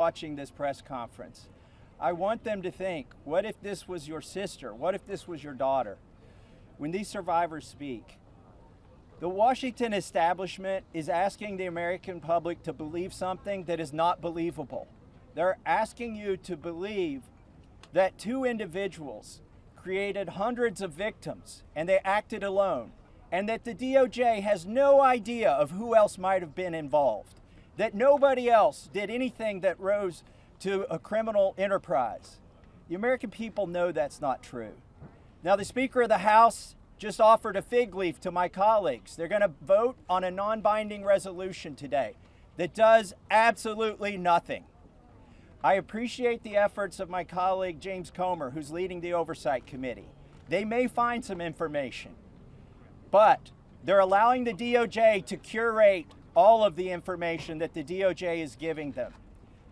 watching this press conference. I want them to think, what if this was your sister? What if this was your daughter? When these survivors speak, the Washington establishment is asking the American public to believe something that is not believable. They're asking you to believe that two individuals created hundreds of victims and they acted alone, and that the DOJ has no idea of who else might have been involved, that nobody else did anything that rose to a criminal enterprise. The American people know that's not true. Now, the Speaker of the House just offered a fig leaf to my colleagues. They're going to vote on a non-binding resolution today that does absolutely nothing. I appreciate the efforts of my colleague James Comer, who's leading the Oversight Committee. They may find some information, but they're allowing the DOJ to curate all of the information that the DOJ is giving them.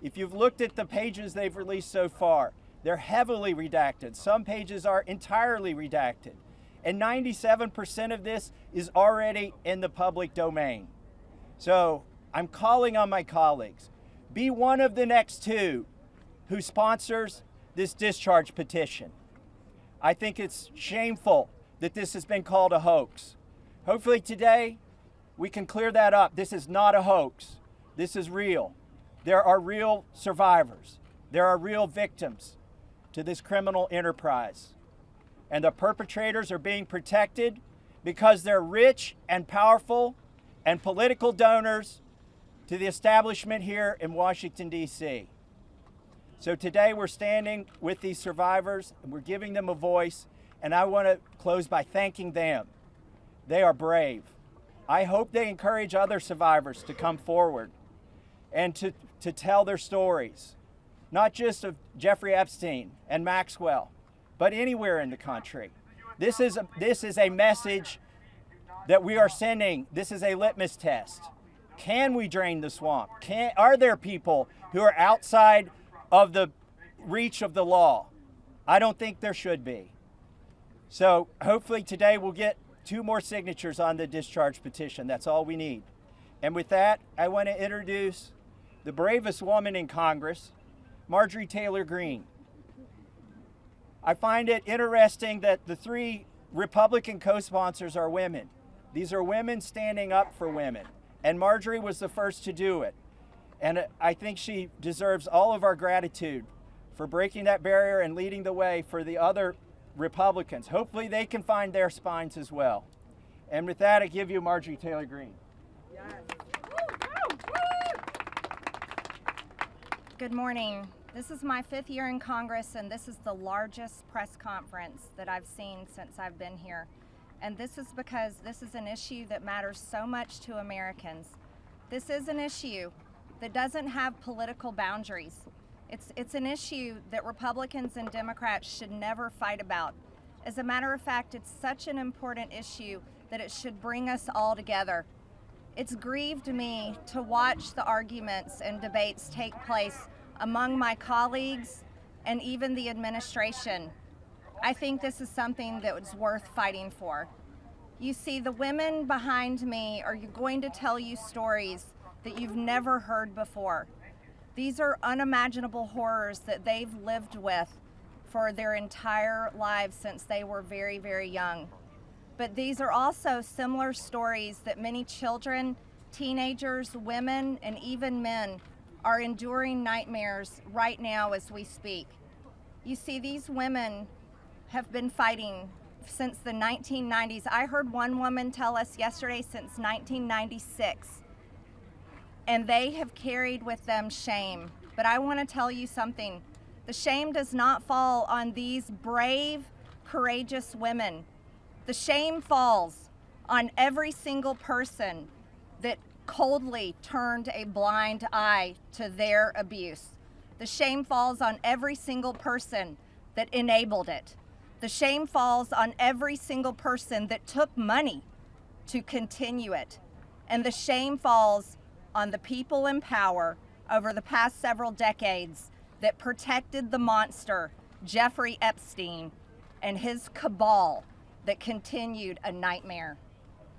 If you've looked at the pages they've released so far, they're heavily redacted. Some pages are entirely redacted. And 97% of this is already in the public domain. So I'm calling on my colleagues, be one of the next two who sponsors this discharge petition. I think it's shameful that this has been called a hoax. Hopefully today we can clear that up. This is not a hoax. This is real. There are real survivors. There are real victims to this criminal enterprise. And the perpetrators are being protected because they're rich and powerful and political donors to the establishment here in Washington, D.C. So today we're standing with these survivors and we're giving them a voice, and I want to close by thanking them. They are brave. I hope they encourage other survivors to come forward and to tell their stories, not just of Giuffre Epstein and Maxwell, but anywhere in the country. This is a message that we are sending. This is a litmus test. Can we drain the swamp? Are there people who are outside of the reach of the law? I don't think there should be. So hopefully today we'll get 2 more signatures on the discharge petition. That's all we need. And with that, I want to introduce the bravest woman in Congress, Marjorie Taylor Greene. I find it interesting that the 3 Republican co-sponsors are women. These are women standing up for women. And Marjorie was the first to do it. And I think she deserves all of our gratitude for breaking that barrier and leading the way for the other Republicans. Hopefully they can find their spines as well. And with that, I give you Marjorie Taylor Greene. Yes. Good morning. This is my 5th year in Congress, and this is the largest press conference that I've seen since I've been here. And this is because this is an issue that matters so much to Americans. This is an issue that doesn't have political boundaries. It's an issue that Republicans and Democrats should never fight about. As a matter of fact, it's such an important issue that it should bring us all together. It's grieved me to watch the arguments and debates take place among my colleagues and even the administration. I think this is something that was worth fighting for. You see, the women behind me are going to tell you stories that you've never heard before. These are unimaginable horrors that they've lived with for their entire lives since they were very, very young. But these are also similar stories that many children, teenagers, women, and even men are enduring nightmares right now as we speak. You see, these women have been fighting since the 1990s. I heard one woman tell us yesterday since 1996. And they have carried with them shame. But I want to tell you something. The shame does not fall on these brave, courageous women. The shame falls on every single person that coldly turned a blind eye to their abuse. The shame falls on every single person that enabled it. The shame falls on every single person that took money to continue it. And the shame falls on the people in power over the past several decades that protected the monster, Giuffre Epstein, and his cabal that continued a nightmare.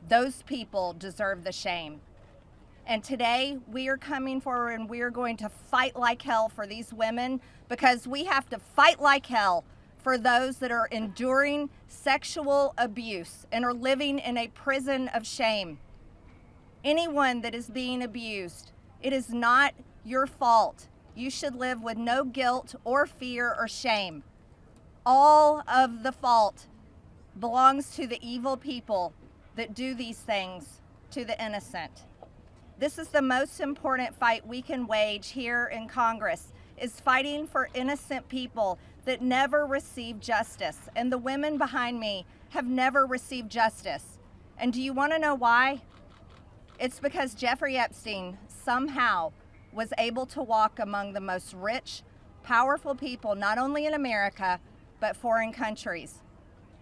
Those people deserve the shame. And today we are coming forward and we are going to fight like hell for these women, because we have to fight like hell for those that are enduring sexual abuse and are living in a prison of shame. Anyone that is being abused, it is not your fault. You should live with no guilt or fear or shame. All of the fault belongs to the evil people that do these things to the innocent. This is the most important fight we can wage here in Congress, is fighting for innocent people that never receive justice. And the women behind me have never received justice. And do you want to know why? It's because Giuffre Epstein somehow was able to walk among the most rich, powerful people, not only in America, but foreign countries.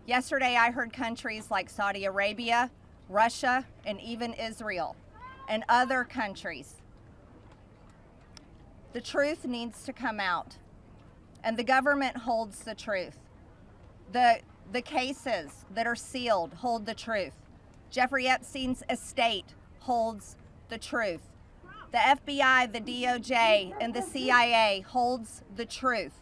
Yesterday I heard countries like Saudi Arabia, Russia, and even Israel, and other countries. The truth needs to come out, and the government holds the truth. The cases that are sealed hold the truth. Giuffre Epstein's estate holds the truth. The FBI, the DOJ, and the CIA holds the truth.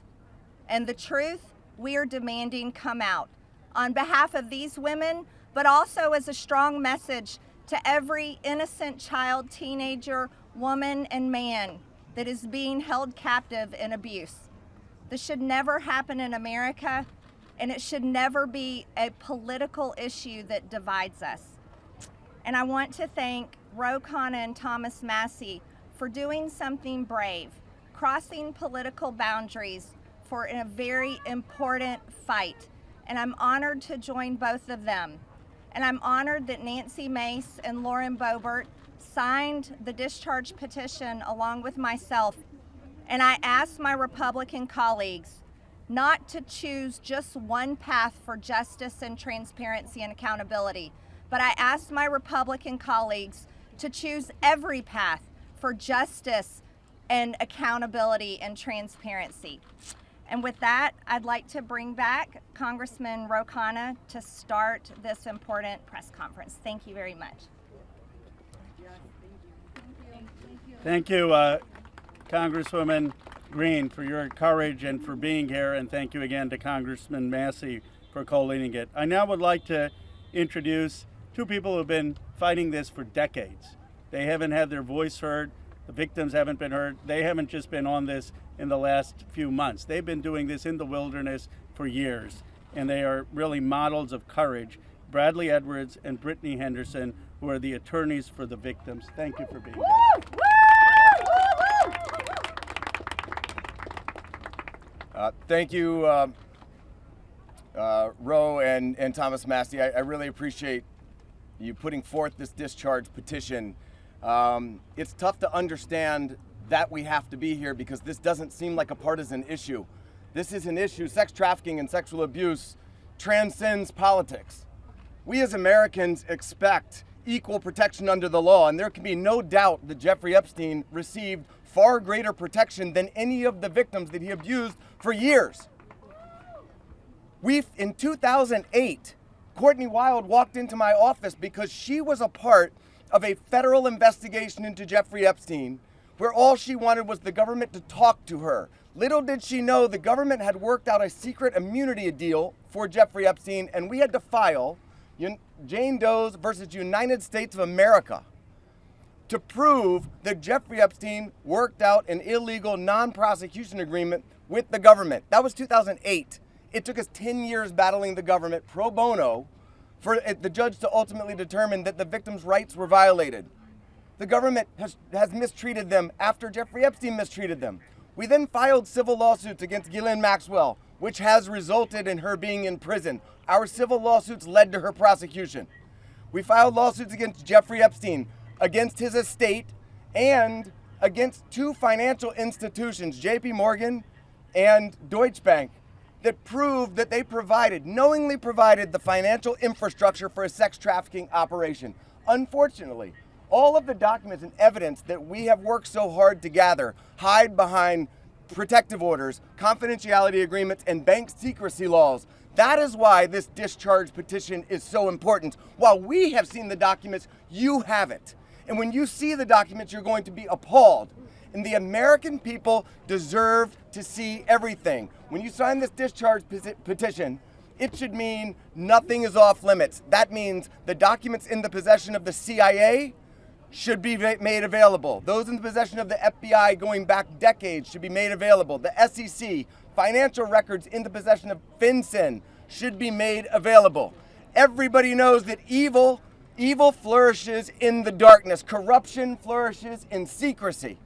And the truth we are demanding come out on behalf of these women, but also as a strong message to every innocent child, teenager, woman, and man that is being held captive in abuse. This should never happen in America, and it should never be a political issue that divides us. And I want to thank Khanna and Thomas Massie for doing something brave, crossing political boundaries for a very important fight. And I'm honored to join both of them. And I'm honored that Nancy Mace and Lauren Boebert signed the discharge petition along with myself. And I asked my Republican colleagues not to choose just one path for justice and transparency and accountability, but I asked my Republican colleagues to choose every path for justice and accountability and transparency. And with that, I'd like to bring back Congressman Khanna to start this important press conference. Thank you very much. Thank you, Congresswoman Green, for your courage and for being here, and thank you again to Congressman Massie for co-leading it. I now would like to introduce two people who have been fighting this for decades. They haven't had their voice heard. The victims haven't been heard. They haven't just been on this in the last few months. They've been doing this in the wilderness for years, and they are really models of courage. Bradley Edwards and Brittany Henderson, who are the attorneys for the victims. Thank you for being here. Thank you, Ro and Thomas Massie. I really appreciate you putting forth this discharge petition. It's tough to understand that we have to be here because this doesn't seem like a partisan issue. This is an issue, sex trafficking and sexual abuse transcends politics. We as Americans expect equal protection under the law, and there can be no doubt that Giuffre Epstein received far greater protection than any of the victims that he abused for years. In 2008, Courtney Wild walked into my office because she was a part of a federal investigation into Giuffre Epstein, where all she wanted was the government to talk to her. Little did she know the government had worked out a secret immunity deal for Giuffre Epstein, and we had to file Jane Doe's versus United States of America to prove that Giuffre Epstein worked out an illegal non-prosecution agreement with the government. That was 2008. It took us 10 years battling the government pro bono for the judge to ultimately determine that the victims' rights were violated. The government has mistreated them after Giuffre Epstein mistreated them. We then filed civil lawsuits against Ghislaine Maxwell, which has resulted in her being in prison. Our civil lawsuits led to her prosecution. We filed lawsuits against Giuffre Epstein, against his estate, and against two financial institutions, JP Morgan and Deutsche Bank, that proved that they knowingly provided the financial infrastructure for a sex trafficking operation. Unfortunately, all of the documents and evidence that we have worked so hard to gather hide behind protective orders, confidentiality agreements, and bank secrecy laws. That is why this discharge petition is so important. While we have seen the documents, you haven't. And when you see the documents, you're going to be appalled. And the American people deserve to see everything. When you sign this discharge petition, it should mean nothing is off limits. That means the documents in the possession of the CIA should be made available. Those in the possession of the FBI going back decades should be made available. The SEC, financial records in the possession of FinCEN should be made available. Everybody knows that evil flourishes in the darkness. Corruption flourishes in secrecy.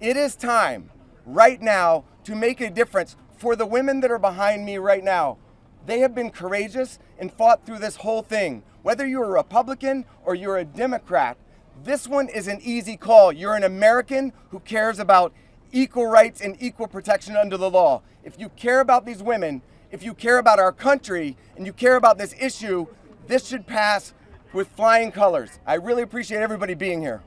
It is time right now to make a difference for the women that are behind me right now. They have been courageous and fought through this whole thing. Whether you're a Republican or you're a Democrat, this one is an easy call. You're an American who cares about equal rights and equal protection under the law. If you care about these women, if you care about our country, and you care about this issue, this should pass with flying colors. I really appreciate everybody being here.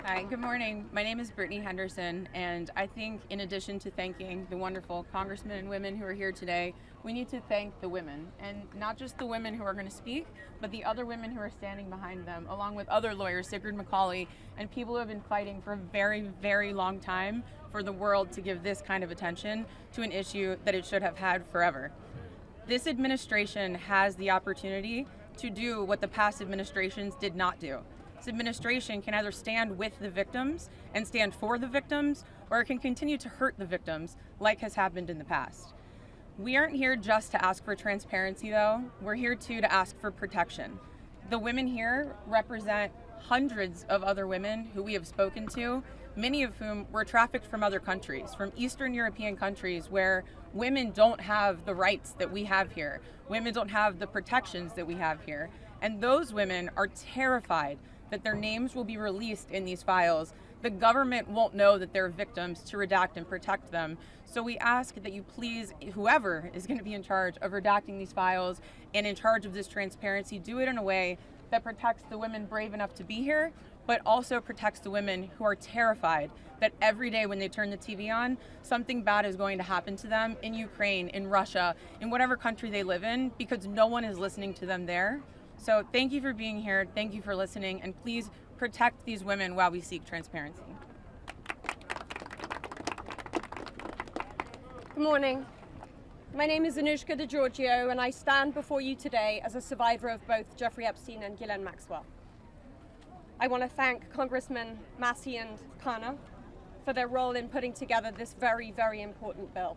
Hi, good morning. My name is Brittany Henderson, and I think in addition to thanking the wonderful congressmen and women who are here today, we need to thank the women, and not just the women who are going to speak, but the other women who are standing behind them, along with other lawyers, Sigrid McCauley, and people who have been fighting for a very, very long time for the world to give this kind of attention to an issue that it should have had forever. This administration has the opportunity to do what the past administrations did not do. This administration can either stand with the victims and stand for the victims, or it can continue to hurt the victims like has happened in the past. We aren't here just to ask for transparency, though. We're here too to ask for protection. The women here represent hundreds of other women who we have spoken to, many of whom were trafficked from other countries, from Eastern European countries where women don't have the rights that we have here. Women don't have the protections that we have here. And those women are terrified that their names will be released in these files. The government won't know that they're victims to redact and protect them. So we ask that you please, whoever is going to be in charge of redacting these files and in charge of this transparency, do it in a way that protects the women brave enough to be here, but also protects the women who are terrified that every day when they turn the TV on, something bad is going to happen to them in Ukraine, in Russia, in whatever country they live in, because no one is listening to them there. So thank you for being here, thank you for listening, and please protect these women while we seek transparency. Good morning. My name is Anushka DeGiorgio, and I stand before you today as a survivor of both Jeffrey Epstein and Ghislaine Maxwell. I want to thank Congressmen Massie and Khanna for their role in putting together this very, very important bill.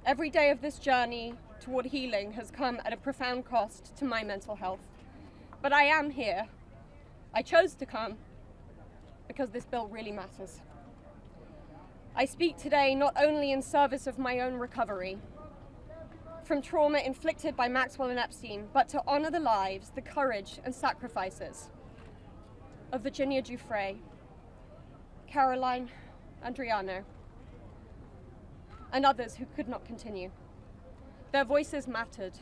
Every day of this journey toward healing has come at a profound cost to my mental health. But I am here. I chose to come because this bill really matters. I speak today not only in service of my own recovery from trauma inflicted by Maxwell and Epstein, but to honor the lives, the courage and sacrifices of Virginia Giuffre, Caroline Andriano, and others who could not continue. Their voices mattered.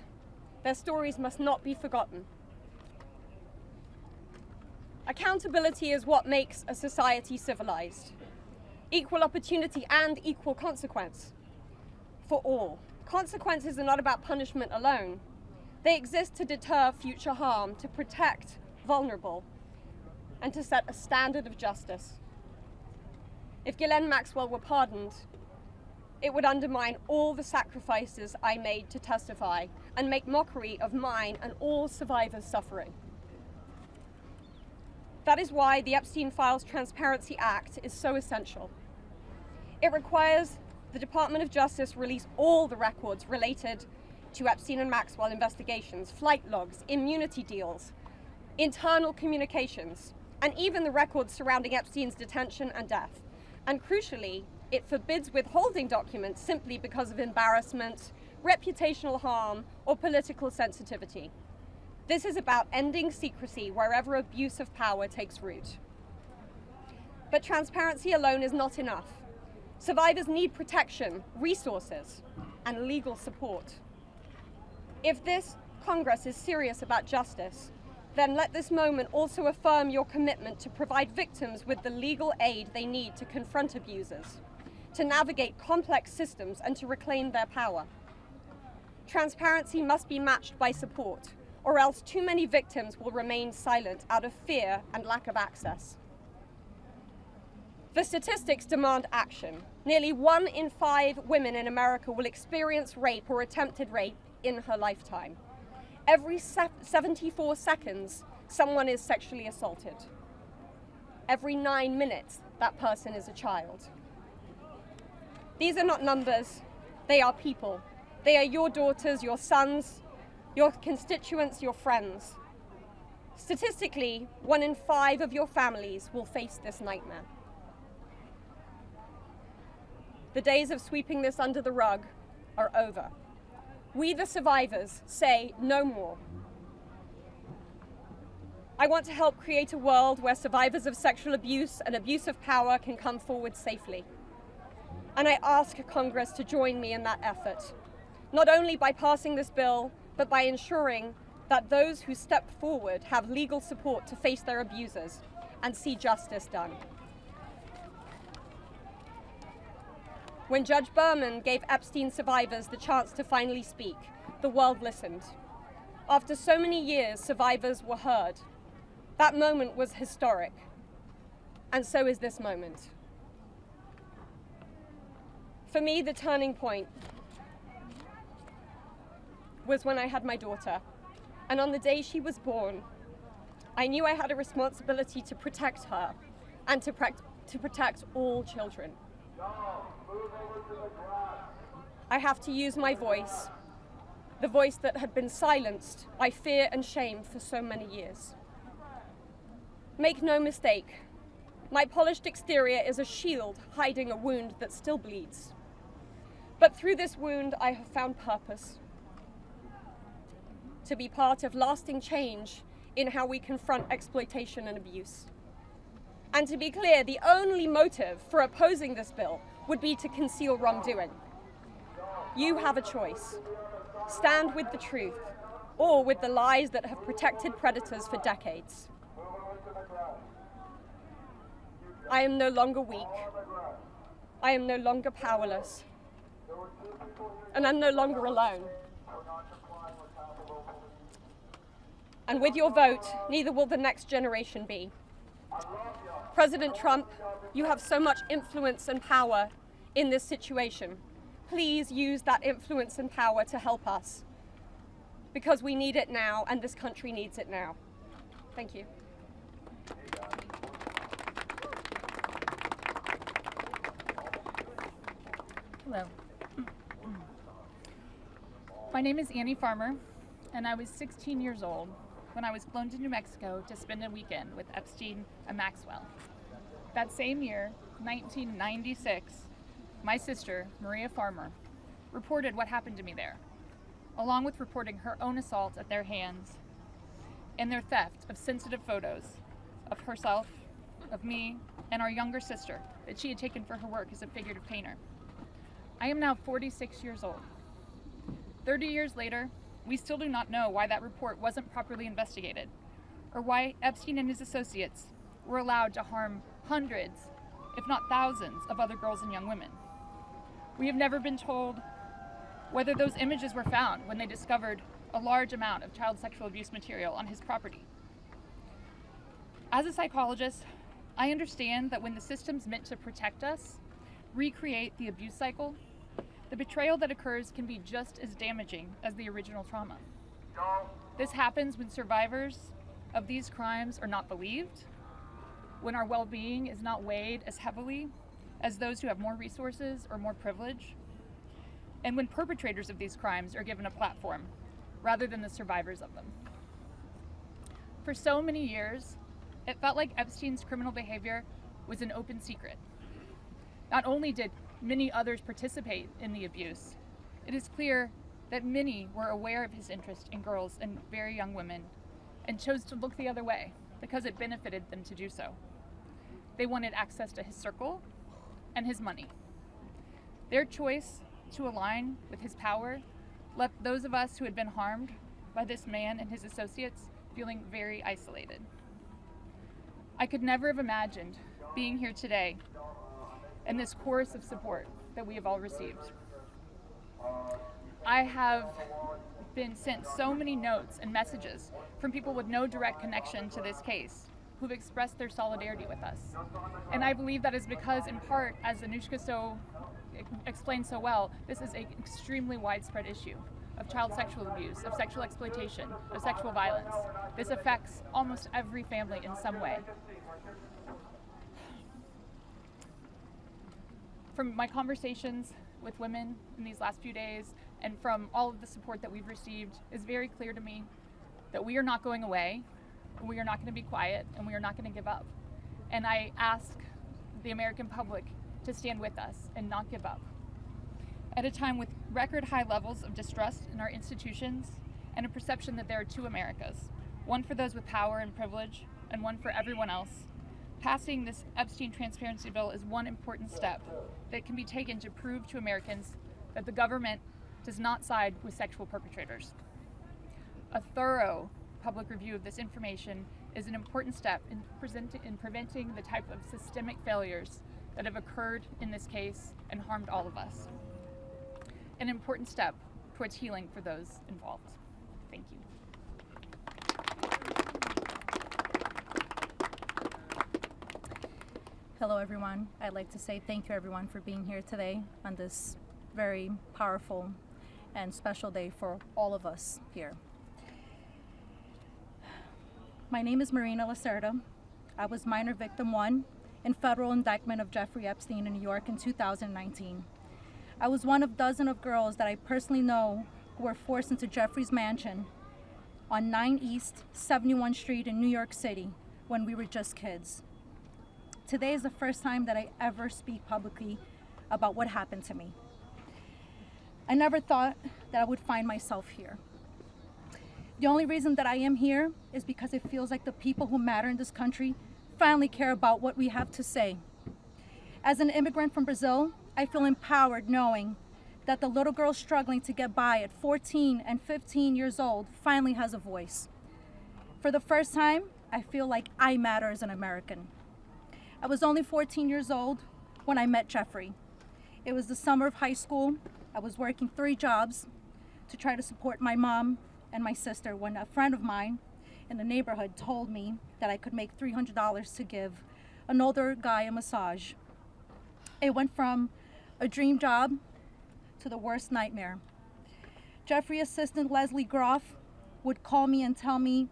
Their stories must not be forgotten. Accountability is what makes a society civilized. Equal opportunity and equal consequence for all. Consequences are not about punishment alone. They exist to deter future harm, to protect vulnerable, and to set a standard of justice. If Ghislaine Maxwell were pardoned, it would undermine all the sacrifices I made to testify and make mockery of mine and all survivors' suffering. That is why the Epstein Files Transparency Act is so essential. It requires the Department of Justice release all the records related to Epstein and Maxwell investigations, flight logs, immunity deals, internal communications, and even the records surrounding Epstein's detention and death. And crucially, it forbids withholding documents simply because of embarrassment, reputational harm, or political sensitivity. This is about ending secrecy wherever abuse of power takes root. But transparency alone is not enough. Survivors need protection, resources, and legal support. If this Congress is serious about justice, then let this moment also affirm your commitment to provide victims with the legal aid they need to confront abusers, to navigate complex systems, and to reclaim their power. Transparency must be matched by support, or else too many victims will remain silent out of fear and lack of access. The statistics demand action. Nearly 1 in 5 women in America will experience rape or attempted rape in her lifetime. Every 74 seconds, someone is sexually assaulted. Every 9 minutes, that person is a child. These are not numbers, they are people. They are your daughters, your sons, your constituents, your friends. Statistically, 1 in 5 of your families will face this nightmare. The days of sweeping this under the rug are over. We, the survivors, say no more. I want to help create a world where survivors of sexual abuse and abuse of power can come forward safely. And I ask Congress to join me in that effort, not only by passing this bill, but by ensuring that those who step forward have legal support to face their abusers and see justice done. When Judge Berman gave Epstein survivors the chance to finally speak, the world listened. After so many years, survivors were heard. That moment was historic, and so is this moment. For me, the turning point was when I had my daughter, and on the day she was born, I knew I had a responsibility to protect her and to protect all children. I have to use my voice, the voice that had been silenced by fear and shame for so many years. Make no mistake, my polished exterior is a shield hiding a wound that still bleeds. But through this wound, I have found purpose. To be part of lasting change in how we confront exploitation and abuse. And to be clear, the only motive for opposing this bill would be to conceal wrongdoing. You have a choice. Stand with the truth, or with the lies that have protected predators for decades. I am no longer weak. I am no longer powerless. And I'm no longer alone. And with your vote, neither will the next generation be. President Trump, you have so much influence and power in this situation. Please use that influence and power to help us, because we need it now and this country needs it now. Thank you. Hello. My name is Annie Farmer, and I was 16 years old when I was flown to New Mexico to spend a weekend with Epstein and Maxwell. That same year, 1996, my sister, Maria Farmer, reported what happened to me there, along with reporting her own assault at their hands and their theft of sensitive photos of herself, of me, and our younger sister that she had taken for her work as a figurative painter. I am now 46 years old. 30 years later, we still do not know why that report wasn't properly investigated, or why Epstein and his associates were allowed to harm hundreds, if not thousands, of other girls and young women. We have never been told whether those images were found when they discovered a large amount of child sexual abuse material on his property. As a psychologist, I understand that when the systems meant to protect us recreate the abuse cycle, the betrayal that occurs can be just as damaging as the original trauma. This happens when survivors of these crimes are not believed, when our well-being is not weighed as heavily as those who have more resources or more privilege, and when perpetrators of these crimes are given a platform rather than the survivors of them. For so many years, it felt like Epstein's criminal behavior was an open secret. Not only did many others participate in the abuse, it is clear that many were aware of his interest in girls and very young women and chose to look the other way because it benefited them to do so. They wanted access to his circle and his money. Their choice to align with his power left those of us who had been harmed by this man and his associates feeling very isolated. I could never have imagined being here today and this chorus of support that we have all received. I have been sent so many notes and messages from people with no direct connection to this case who've expressed their solidarity with us. And I believe that is because, in part, as Anushka explained so well, this is an extremely widespread issue of child sexual abuse, of sexual exploitation, of sexual violence. This affects almost every family in some way. From my conversations with women in these last few days, and from all of the support that we've received, it's very clear to me that we are not going away, we are not going to be quiet, and we are not going to give up. And I ask the American public to stand with us and not give up. At a time with record high levels of distrust in our institutions and a perception that there are two Americas, one for those with power and privilege and one for everyone else, passing this Epstein Transparency Bill is one important step that can be taken to prove to Americans that the government does not side with sexual perpetrators. A thorough public review of this information is an important step in preventing the type of systemic failures that have occurred in this case and harmed all of us. An important step towards healing for those involved. Thank you. Hello everyone. I'd like to say thank you everyone for being here today on this very powerful and special day for all of us here. My name is Marina Lacerda. I was minor victim 1 in federal indictment of Giuffre Epstein in New York in 2019. I was one of dozens of girls that I personally know who were forced into Giuffre's mansion on 9 East 71 Street in New York City when we were just kids. Today is the first time that I ever speak publicly about what happened to me. I never thought that I would find myself here. The only reason that I am here is because it feels like the people who matter in this country finally care about what we have to say. As an immigrant from Brazil, I feel empowered knowing that the little girl struggling to get by at 14 and 15 years old finally has a voice. For the first time, I feel like I matter as an American. I was only 14 years old when I met Giuffre. It was the summer of high school. I was working 3 jobs to try to support my mom and my sister when a friend of mine in the neighborhood told me that I could make $300 to give an older guy a massage. It went from a dream job to the worst nightmare. Giuffre assistant Leslie Groff would call me and tell me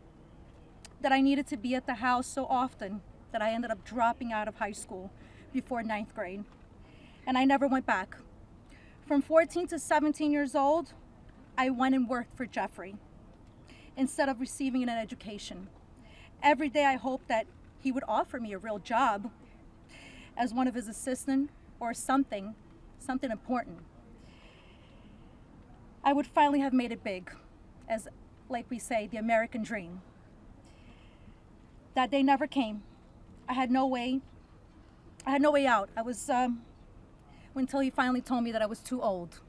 that I needed to be at the house so often that I ended up dropping out of high school before 9th grade. And I never went back. From 14 to 17 years old, I went and worked for Giuffre instead of receiving an education. Every day I hoped that he would offer me a real job as one of his assistants or something important. I would finally have made it big, as like we say, the American dream. That day never came. I had no way out. I was, until he finally told me that I was too old.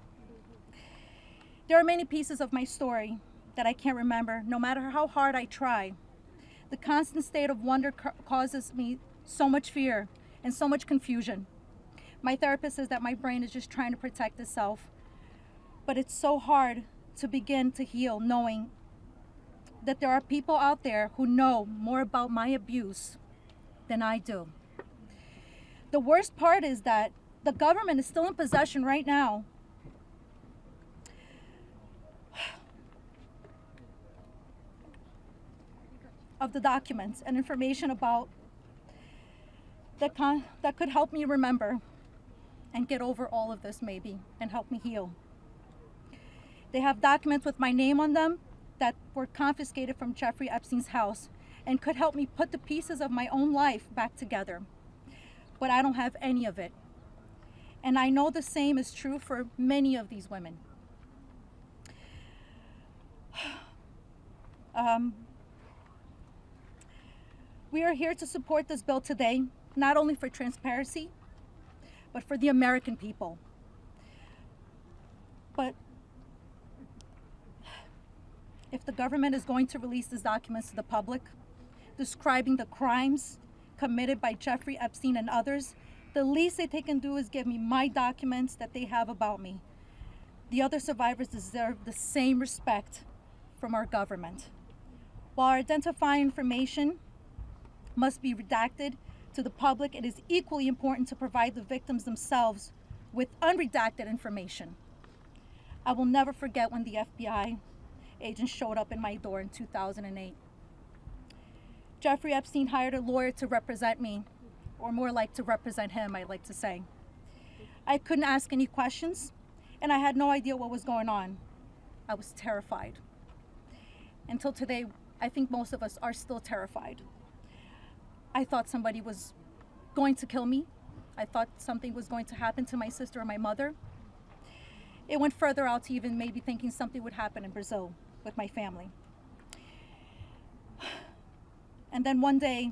There are many pieces of my story that I can't remember, no matter how hard I try. The constant state of wonder causes me so much fear and so much confusion. My therapist says that my brain is just trying to protect itself, but it's so hard to begin to heal knowing that there are people out there who know more about my abuse than I do. The worst part is that the government is still in possession right now of the documents and information about that could help me remember and get over all of this maybe and help me heal. They have documents with my name on them that were confiscated from Giuffre Epstein's house and could help me put the pieces of my own life back together. But I don't have any of it. And I know the same is true for many of these women. We are here to support this bill today, not only for transparency, but for the American people. But if the government is going to release these documents to the public, describing the crimes committed by Giuffre Epstein and others, the least that they can do is give me my documents that they have about me. The other survivors deserve the same respect from our government. While our identifying information must be redacted to the public, it is equally important to provide the victims themselves with unredacted information. I will never forget when the FBI agent showed up in my door in 2008. Jeffrey Epstein hired a lawyer to represent me, or more like to represent him, I like to say. I couldn't ask any questions, and I had no idea what was going on. I was terrified. Until today, I think most of us are still terrified. I thought somebody was going to kill me. I thought something was going to happen to my sister or my mother. It went further out to even maybe thinking something would happen in Brazil with my family. And then one day,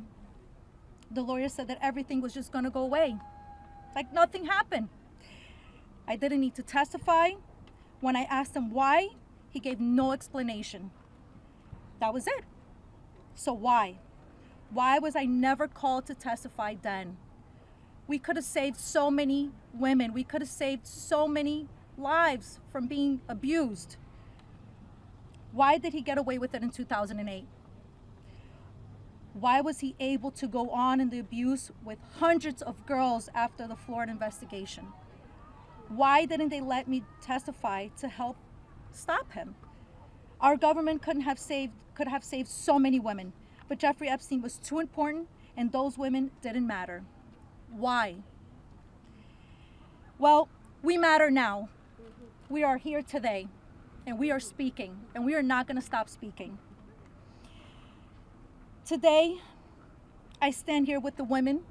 the lawyer said that everything was just gonna go away. Like nothing happened. I didn't need to testify. When I asked him why, he gave no explanation. That was it. So why? Why was I never called to testify then? We could have saved so many women. We could have saved so many lives from being abused. Why did he get away with it in 2008? Why was he able to go on in the abuse with hundreds of girls after the Florida investigation? Why didn't they let me testify to help stop him? Our government could have saved so many women, but Jeffrey Epstein was too important and those women didn't matter. Why? Well, we matter now. We are here today and we are speaking and we are not going to stop speaking. Today, I stand here with the women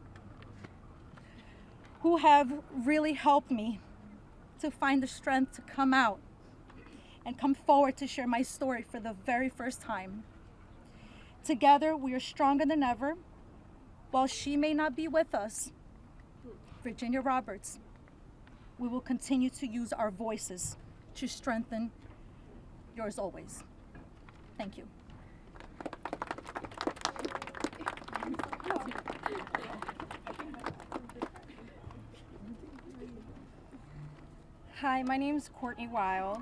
who have really helped me to find the strength to come out and come forward to share my story for the very first time. Together, we are stronger than ever. While she may not be with us, Virginia Roberts, we will continue to use our voices to strengthen yours always. Thank you. Hi, my name's Courtney Wild.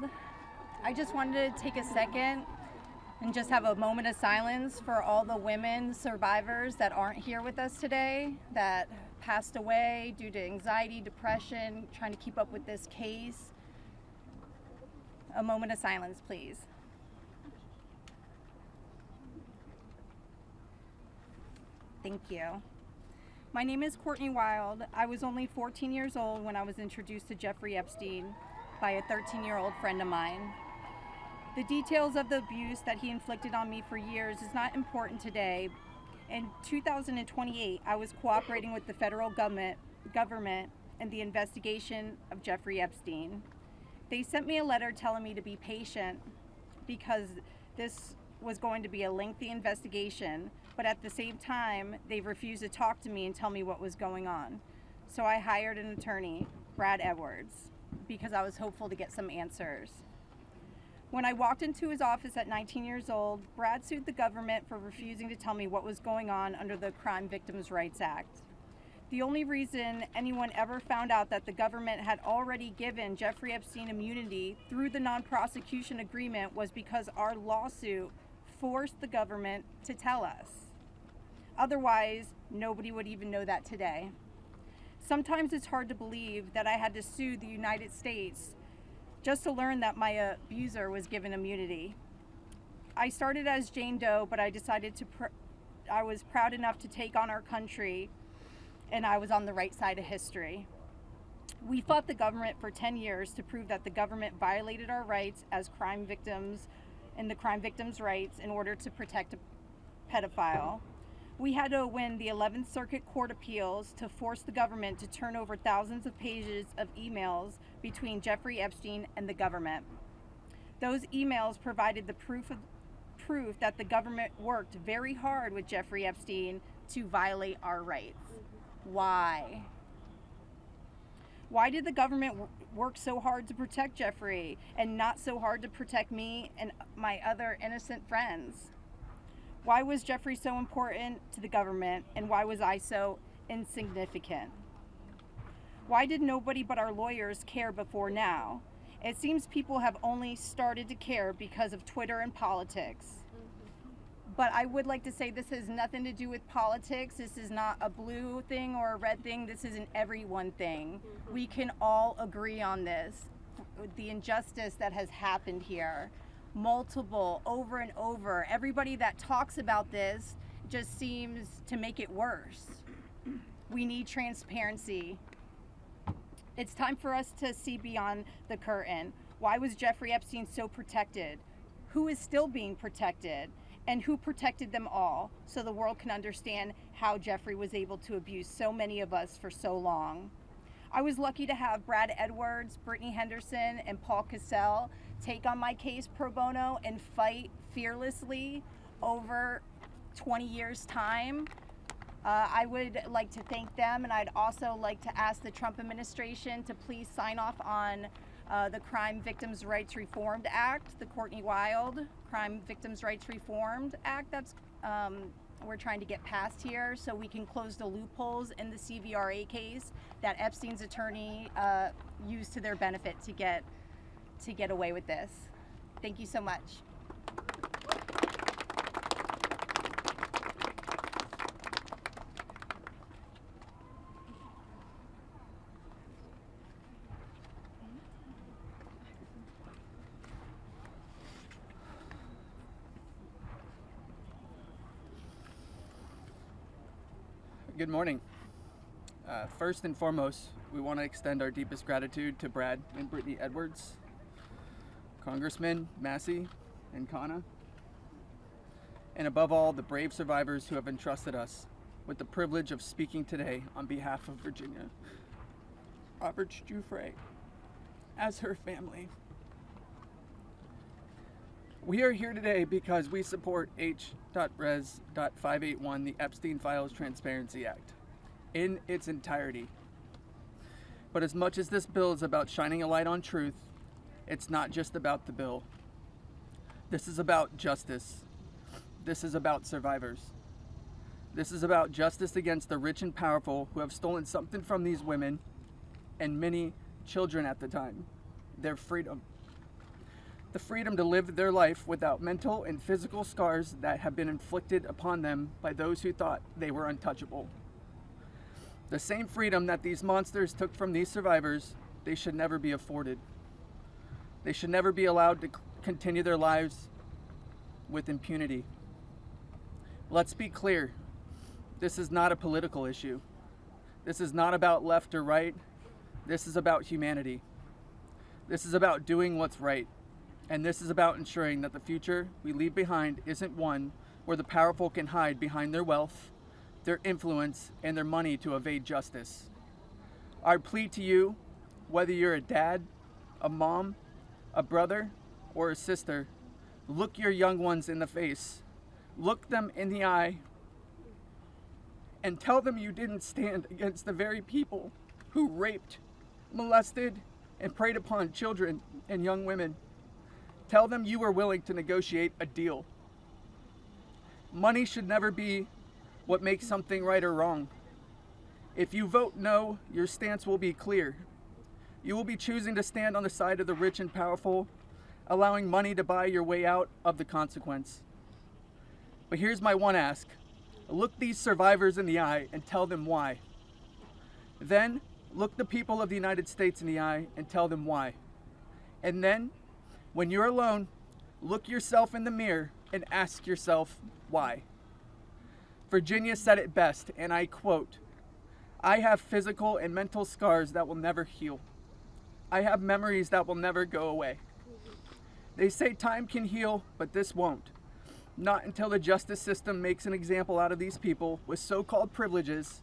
I just wanted to take a second and just have a moment of silence for all the women survivors that aren't here with us today, that passed away due to anxiety, depression, trying to keep up with this case. A moment of silence, please. Thank you. My name is Courtney Wild. I was only 14 years old when I was introduced to Jeffrey Epstein by a 13-year-old friend of mine. The details of the abuse that he inflicted on me for years is not important today. In 2028, I was cooperating with the federal government in the investigation of Jeffrey Epstein. They sent me a letter telling me to be patient because this was going to be a lengthy investigation, but at the same time, they refused to talk to me and tell me what was going on. So I hired an attorney, Brad Edwards, because I was hopeful to get some answers. When I walked into his office at 19 years old, Brad sued the government for refusing to tell me what was going on under the Crime Victims' Rights Act. The only reason anyone ever found out that the government had already given Jeffrey Epstein immunity through the non-prosecution agreement was because our lawsuit forced the government to tell us. Otherwise, nobody would even know that today. Sometimes it's hard to believe that I had to sue the United States just to learn that my abuser was given immunity. I started as Jane Doe, but I decided I was proud enough to take on our country, and I was on the right side of history. We fought the government for 10 years to prove that the government violated our rights as crime victims and the crime victims' rights in order to protect a pedophile. We had to win the 11th Circuit Court Appeals to force the government to turn over thousands of pages of emails between Jeffrey Epstein and the government. Those emails provided the proof that the government worked very hard with Jeffrey Epstein to violate our rights. Why? Why did the government work so hard to protect Jeffrey and not so hard to protect me and my other innocent friends? Why was Jeffrey so important to the government, and why was I so insignificant? Why did nobody but our lawyers care before now? It seems people have only started to care because of Twitter and politics. But I would like to say this has nothing to do with politics. This is not a blue thing or a red thing. This is an everyone thing. We can all agree on this. The injustice that has happened here, multiple, over and over. Everybody that talks about this just seems to make it worse. We need transparency. It's time for us to see beyond the curtain. Why was Giuffre Epstein so protected? Who is still being protected? And who protected them all, so the world can understand how Giuffre was able to abuse so many of us for so long. I was lucky to have Brad Edwards, Brittany Henderson, and Paul Cassell take on my case pro bono and fight fearlessly over 20 years' time. I would like to thank them, and I'd also like to ask the Trump administration to please sign off on the Crime Victims' Rights Reformed Act, the Courtney Wild Crime Victims' Rights Reformed Act that's we're trying to get passed here, so we can close the loopholes in the CVRA case that Epstein's attorney used to their benefit to get away with this. Thank you so much. Good morning. First and foremost, we want to extend our deepest gratitude to Brad and Brittany Edwards, Congressman Massie and Khanna, and above all, the brave survivors who have entrusted us with the privilege of speaking today on behalf of Virginia. Robert's Giuffre, as her family. We are here today because we support H.Res.581, the Epstein Files Transparency Act, in its entirety. But as much as this bill is about shining a light on truth, it's not just about the bill. This is about justice. This is about survivors. This is about justice against the rich and powerful who have stolen something from these women and many children at the time, their freedom. The freedom to live their life without mental and physical scars that have been inflicted upon them by those who thought they were untouchable. The same freedom that these monsters took from these survivors, they should never be afforded. They should never be allowed to continue their lives with impunity. Let's be clear, this is not a political issue. This is not about left or right. This is about humanity. This is about doing what's right. And this is about ensuring that the future we leave behind isn't one where the powerful can hide behind their wealth, their influence, and their money to evade justice. Our plea to you, whether you're a dad, a mom, a brother, or a sister, look your young ones in the face, look them in the eye, and tell them you didn't stand against the very people who raped, molested, and preyed upon children and young women. Tell them you were willing to negotiate a deal. Money should never be what makes something right or wrong. If you vote no, your stance will be clear. You will be choosing to stand on the side of the rich and powerful, allowing money to buy your way out of the consequence. But here's my one ask. Look these survivors in the eye and tell them why. Then, look the people of the United States in the eye and tell them why. And then, when you're alone, look yourself in the mirror and ask yourself why. Virginia said it best, and I quote, "I have physical and mental scars that will never heal. I have memories that will never go away. They say time can heal, but this won't. Not until the justice system makes an example out of these people with so-called privileges.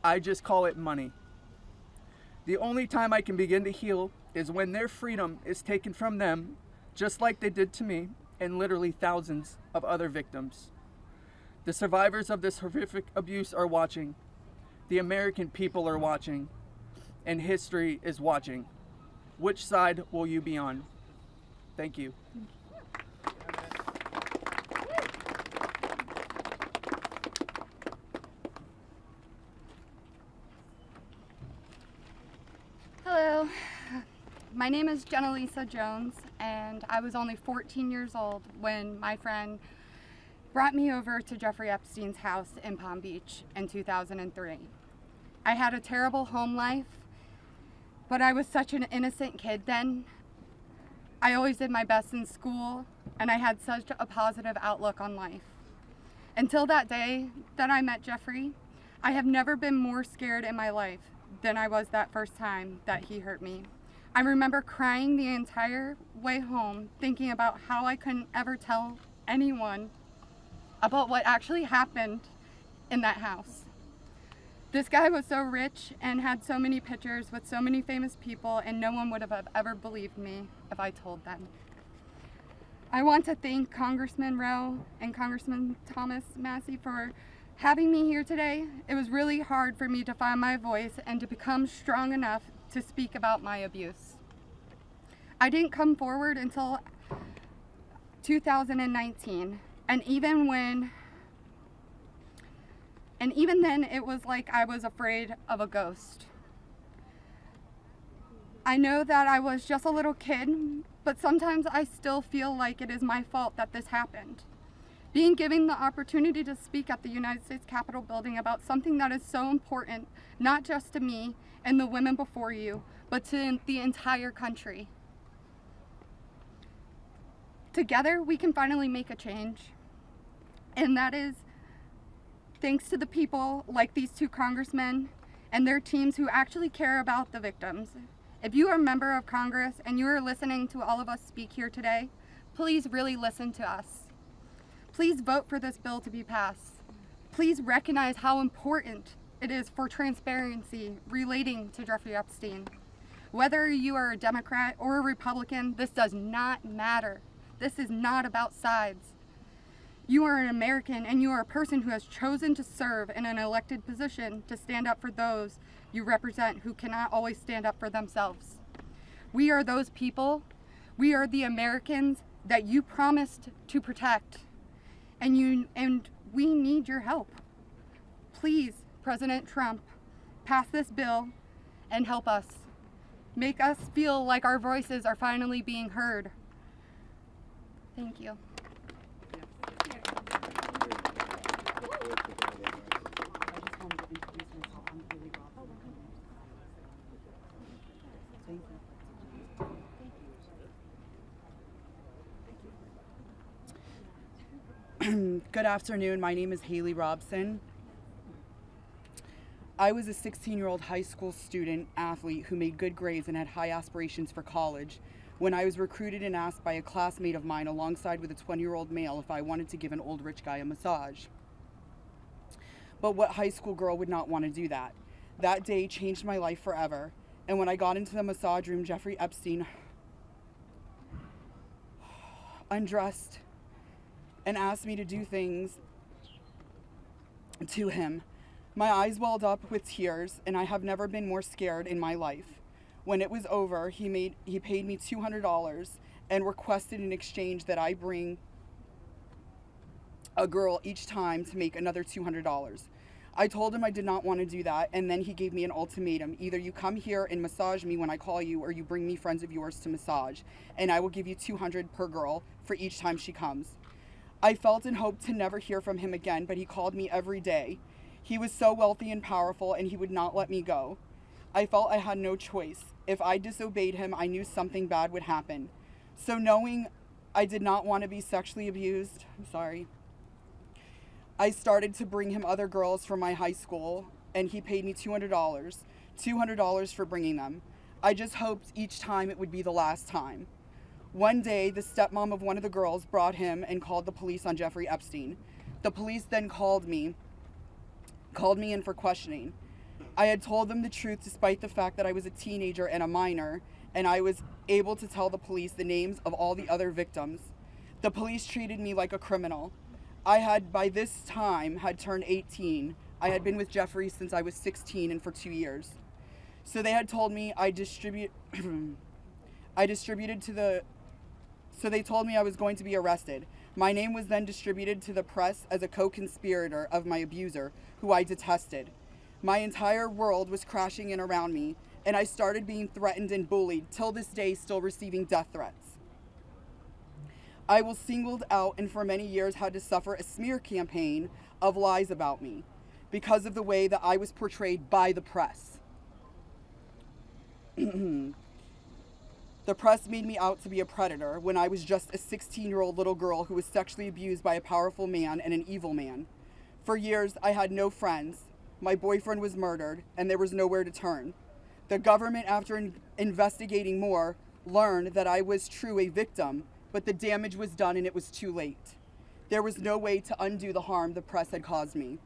I just call it money. The only time I can begin to heal is when their freedom is taken from them, just like they did to me and literally thousands of other victims. The survivors of this horrific abuse are watching. The American people are watching. And history is watching. Which side will you be on?" Thank you. Hello. My name is Jenna-Lisa Jones, and I was only 14 years old when my friend brought me over to Jeffrey Epstein's house in Palm Beach in 2003. I had a terrible home life, but I was such an innocent kid then. I always did my best in school, and I had such a positive outlook on life. Until that day that I met Giuffre, I have never been more scared in my life than I was that first time that he hurt me. I remember crying the entire way home, thinking about how I couldn't ever tell anyone about what actually happened in that house. This guy was so rich and had so many pictures with so many famous people, and no one would have ever believed me if I told them. I want to thank Congressman Rowe and Congressman Thomas Massie for having me here today. It was really hard for me to find my voice and to become strong enough to speak about my abuse. I didn't come forward until 2019, and even then it was like I was afraid of a ghost. I know that I was just a little kid, but sometimes I still feel like it is my fault that this happened. Being given the opportunity to speak at the United States Capitol building about something that is so important, not just to me and the women before you, but to the entire country. Together, we can finally make a change. And that is thanks to the people like these two congressmen and their teams who actually care about the victims. If you are a member of Congress and you are listening to all of us speak here today, please really listen to us. Please vote for this bill to be passed. Please recognize how important it is for transparency relating to Jeffrey Epstein. Whether you are a Democrat or a Republican, this does not matter. This is not about sides. You are an American, and you are a person who has chosen to serve in an elected position to stand up for those you represent who cannot always stand up for themselves. We are those people. We are the Americans that you promised to protect, and we need your help. Please, President Trump, pass this bill and help us. Make us feel like our voices are finally being heard. Thank you. Good afternoon. My name is Haley Robson. I was a 16-year-old high school student athlete who made good grades and had high aspirations for college when I was recruited and asked by a classmate of mine alongside with a 20-year-old male if I wanted to give an old rich guy a massage. But what high school girl would not want to do that? That day changed my life forever. And when I got into the massage room, Jeffrey Epstein undressed and asked me to do things to him. My eyes welled up with tears, and I have never been more scared in my life. When it was over, he paid me $200 and requested in exchange that I bring a girl each time to make another $200. I told him I did not want to do that, and then he gave me an ultimatum. Either you come here and massage me when I call you, or you bring me friends of yours to massage, and I will give you $200 per girl for each time she comes. I felt and hoped to never hear from him again, but he called me every day. He was so wealthy and powerful, and he would not let me go. I felt I had no choice. If I disobeyed him, I knew something bad would happen. So knowing I did not want to be sexually abused, I started to bring him other girls from my high school, and he paid me $200 for bringing them. I just hoped each time it would be the last time. One day, the stepmom of one of the girls brought him and called the police on Jeffrey Epstein. The police then called me in for questioning. I had told them the truth despite the fact that I was a teenager and a minor, and I was able to tell the police the names of all the other victims. The police treated me like a criminal. I had, by this time, had turned 18. I had been with Jeffrey since I was 16 and for 2 years. So they had told me So they told me I was going to be arrested. My name was then distributed to the press as a co-conspirator of my abuser, who I detested. My entire world was crashing in around me, and I started being threatened and bullied, till this day still receiving death threats. I was singled out and for many years had to suffer a smear campaign of lies about me because of the way that I was portrayed by the press. The press made me out to be a predator when I was just a 16-year-old little girl who was sexually abused by a powerful man and an evil man. For years, I had no friends. My boyfriend was murdered, and there was nowhere to turn. The government, after investigating more, learned that I was true a victim, but the damage was done and it was too late. There was no way to undo the harm the press had caused me.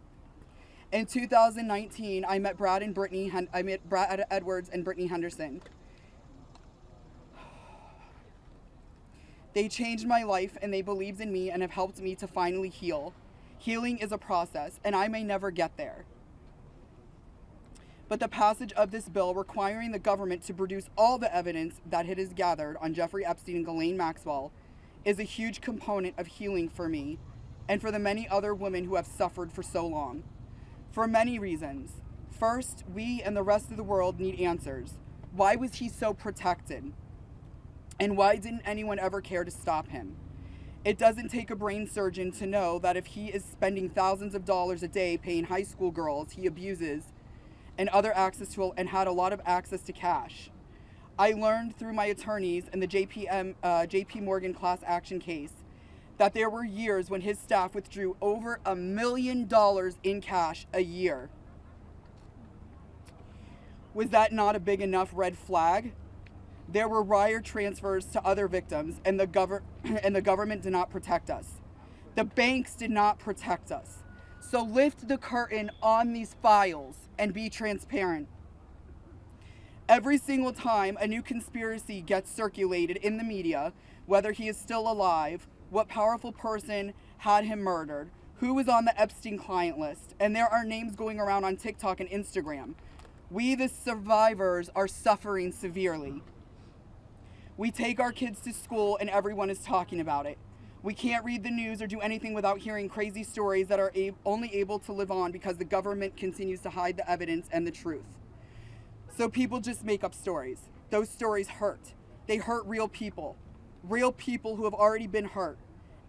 In 2019, I met Brad Edwards and Brittany Henderson. They changed my life and they believed in me and have helped me to finally heal. Healing is a process, and I may never get there. But the passage of this bill requiring the government to produce all the evidence that it has gathered on Giuffre Epstein and Ghislaine Maxwell is a huge component of healing for me and for the many other women who have suffered for so long. For many reasons. First, we and the rest of the world need answers. Why was he so protected? And why didn't anyone ever care to stop him? It doesn't take a brain surgeon to know that if he is spending thousands of dollars a day paying high school girls he abuses and had a lot of access to cash. I learned through my attorneys in the JP Morgan class action case that there were years when his staff withdrew over $1 million in cash a year. Was that not a big enough red flag? There were wire transfers to other victims, and the government did not protect us. The banks did not protect us. So lift the curtain on these files and be transparent. Every single time a new conspiracy gets circulated in the media, whether he is still alive, what powerful person had him murdered, who was on the Epstein client list, and there are names going around on TikTok and Instagram, we, the survivors, are suffering severely. We take our kids to school and everyone is talking about it. We can't read the news or do anything without hearing crazy stories that are only able to live on because the government continues to hide the evidence and the truth. So people just make up stories. Those stories hurt. They hurt real people who have already been hurt.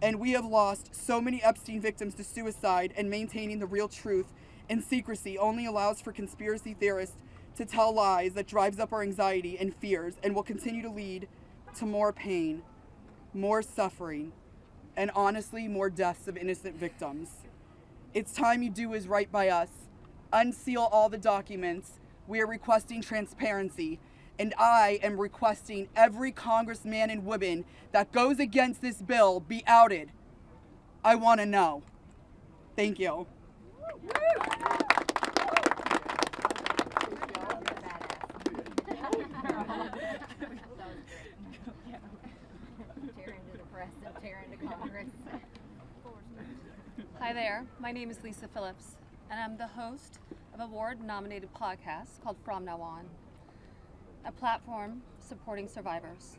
And we have lost so many Epstein victims to suicide, and maintaining the real truth and secrecy only allows for conspiracy theorists to tell lies that drives up our anxiety and fears and will continue to lead to more pain, more suffering, and honestly, more deaths of innocent victims. It's time you do what's right by us. Unseal all the documents. We are requesting transparency, and I am requesting every congressman and woman that goes against this bill be outed. I want to know. Thank you. Hi there, my name is Lisa Phillips, and I'm the host of a award-nominated podcast called From Now On, a platform supporting survivors.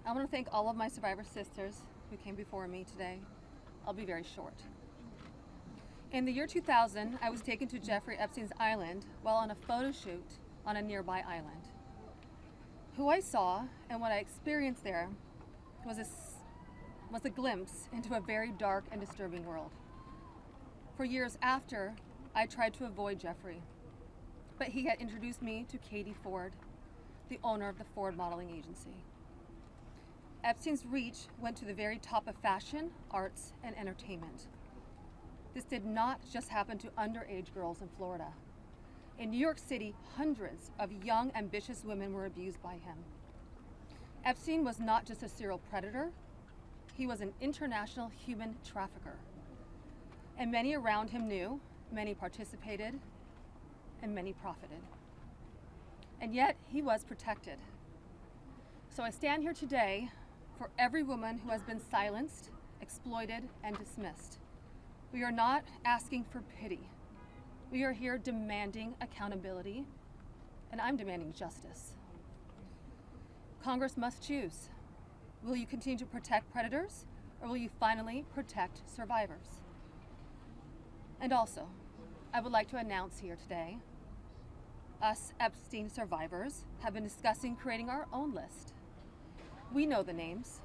I want to thank all of my survivor sisters who came before me today. I'll be very short. In the year 2000, I was taken to Giuffre Epstein's island while on a photo shoot on a nearby island. Who I saw and what I experienced there was a glimpse into a very dark and disturbing world. For years after, I tried to avoid Giuffre, but he had introduced me to Katie Ford, the owner of the Ford Modeling Agency. Epstein's reach went to the very top of fashion, arts, and entertainment. This did not just happen to underage girls in Florida. In New York City, hundreds of young, ambitious women were abused by him. Epstein was not just a serial predator, he was an international human trafficker. And many around him knew, many participated, and many profited. And yet, he was protected. So I stand here today for every woman who has been silenced, exploited, and dismissed. We are not asking for pity. We are here demanding accountability, and I'm demanding justice. Congress must choose. Will you continue to protect predators, or will you finally protect survivors? And also, I would like to announce here today us Epstein survivors have been discussing creating our own list. We know the names.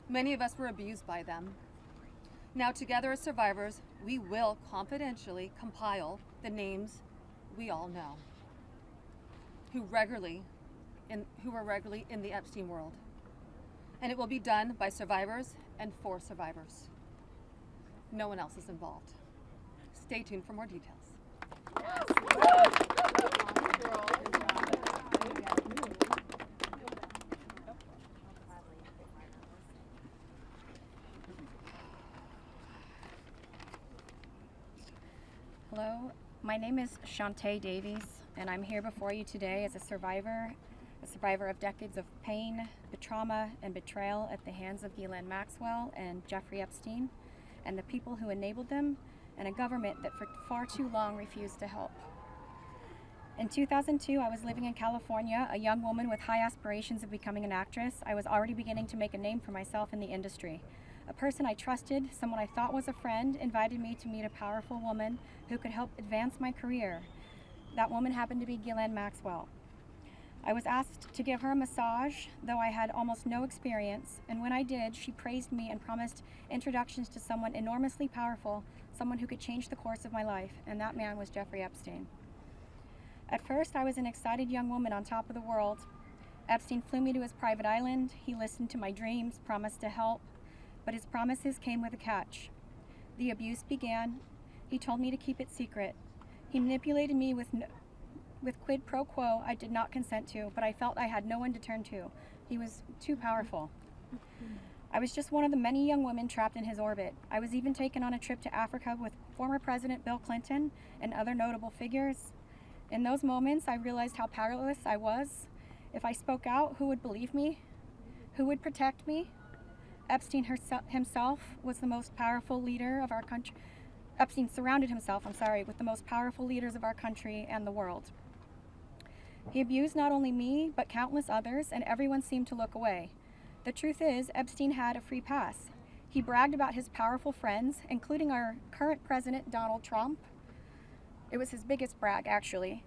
Many of us were abused by them. Now, together as survivors, we will confidentially compile the names we all know who were regularly in the Epstein world. And it will be done by survivors and for survivors. No one else is involved. Stay tuned for more details. Hello, my name is Shantae Davies, and I'm here before you today as a survivor of decades of pain, trauma, and betrayal at the hands of Ghislaine Maxwell and Giuffre Epstein, and the people who enabled them, and a government that for far too long refused to help. In 2002, I was living in California, a young woman with high aspirations of becoming an actress. I was already beginning to make a name for myself in the industry. A person I trusted, someone I thought was a friend, invited me to meet a powerful woman who could help advance my career. That woman happened to be Ghislaine Maxwell. I was asked to give her a massage, though I had almost no experience, and when I did, she praised me and promised introductions to someone enormously powerful, someone who could change the course of my life, and that man was Giuffre Epstein. At first, I was an excited young woman on top of the world. Epstein flew me to his private island. He listened to my dreams, promised to help, but his promises came with a catch. The abuse began. He told me to keep it secret. He manipulated me with quid pro quo I did not consent to, but I felt I had no one to turn to. He was too powerful. I was just one of the many young women trapped in his orbit. I was even taken on a trip to Africa with former President Bill Clinton and other notable figures. In those moments, I realized how powerless I was. If I spoke out, who would believe me? Who would protect me? Epstein himself was the most powerful leader of our country. Epstein surrounded himself, with the most powerful leaders of our country and the world. He abused not only me, but countless others, and everyone seemed to look away. The truth is, Epstein had a free pass. He bragged about his powerful friends, including our current president, Donald Trump. It was his biggest brag, actually.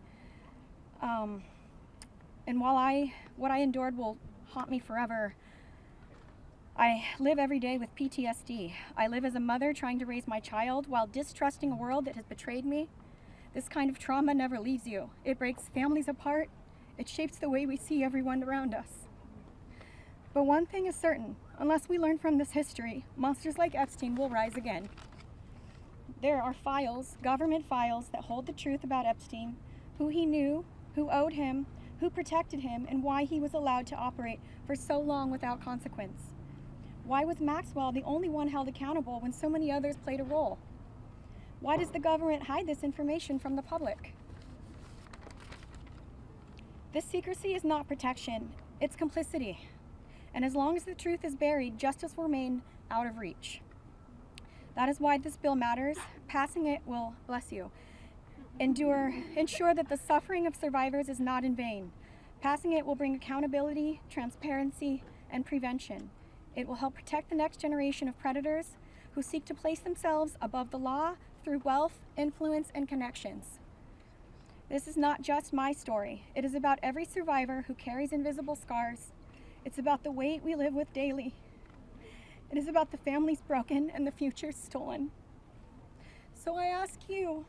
And while what I endured will haunt me forever, I live every day with PTSD. I live as a mother trying to raise my child while distrusting a world that has betrayed me. This kind of trauma never leaves you. It breaks families apart. It shapes the way we see everyone around us. But one thing is certain, unless we learn from this history, monsters like Epstein will rise again. There are files, government files, that hold the truth about Epstein, who he knew, who owed him, who protected him, and why he was allowed to operate for so long without consequence. Why was Maxwell the only one held accountable when so many others played a role? Why does the government hide this information from the public? This secrecy is not protection, it's complicity. And as long as the truth is buried, justice will remain out of reach. That is why this bill matters. Passing it will, bless you, ensure that the suffering of survivors is not in vain. Passing it will bring accountability, transparency, and prevention. It will help protect the next generation of predators who seek to place themselves above the law through wealth, influence, and connections. This is not just my story. It is about every survivor who carries invisible scars. It's about the weight we live with daily. It is about the families broken and the futures stolen. So I ask you,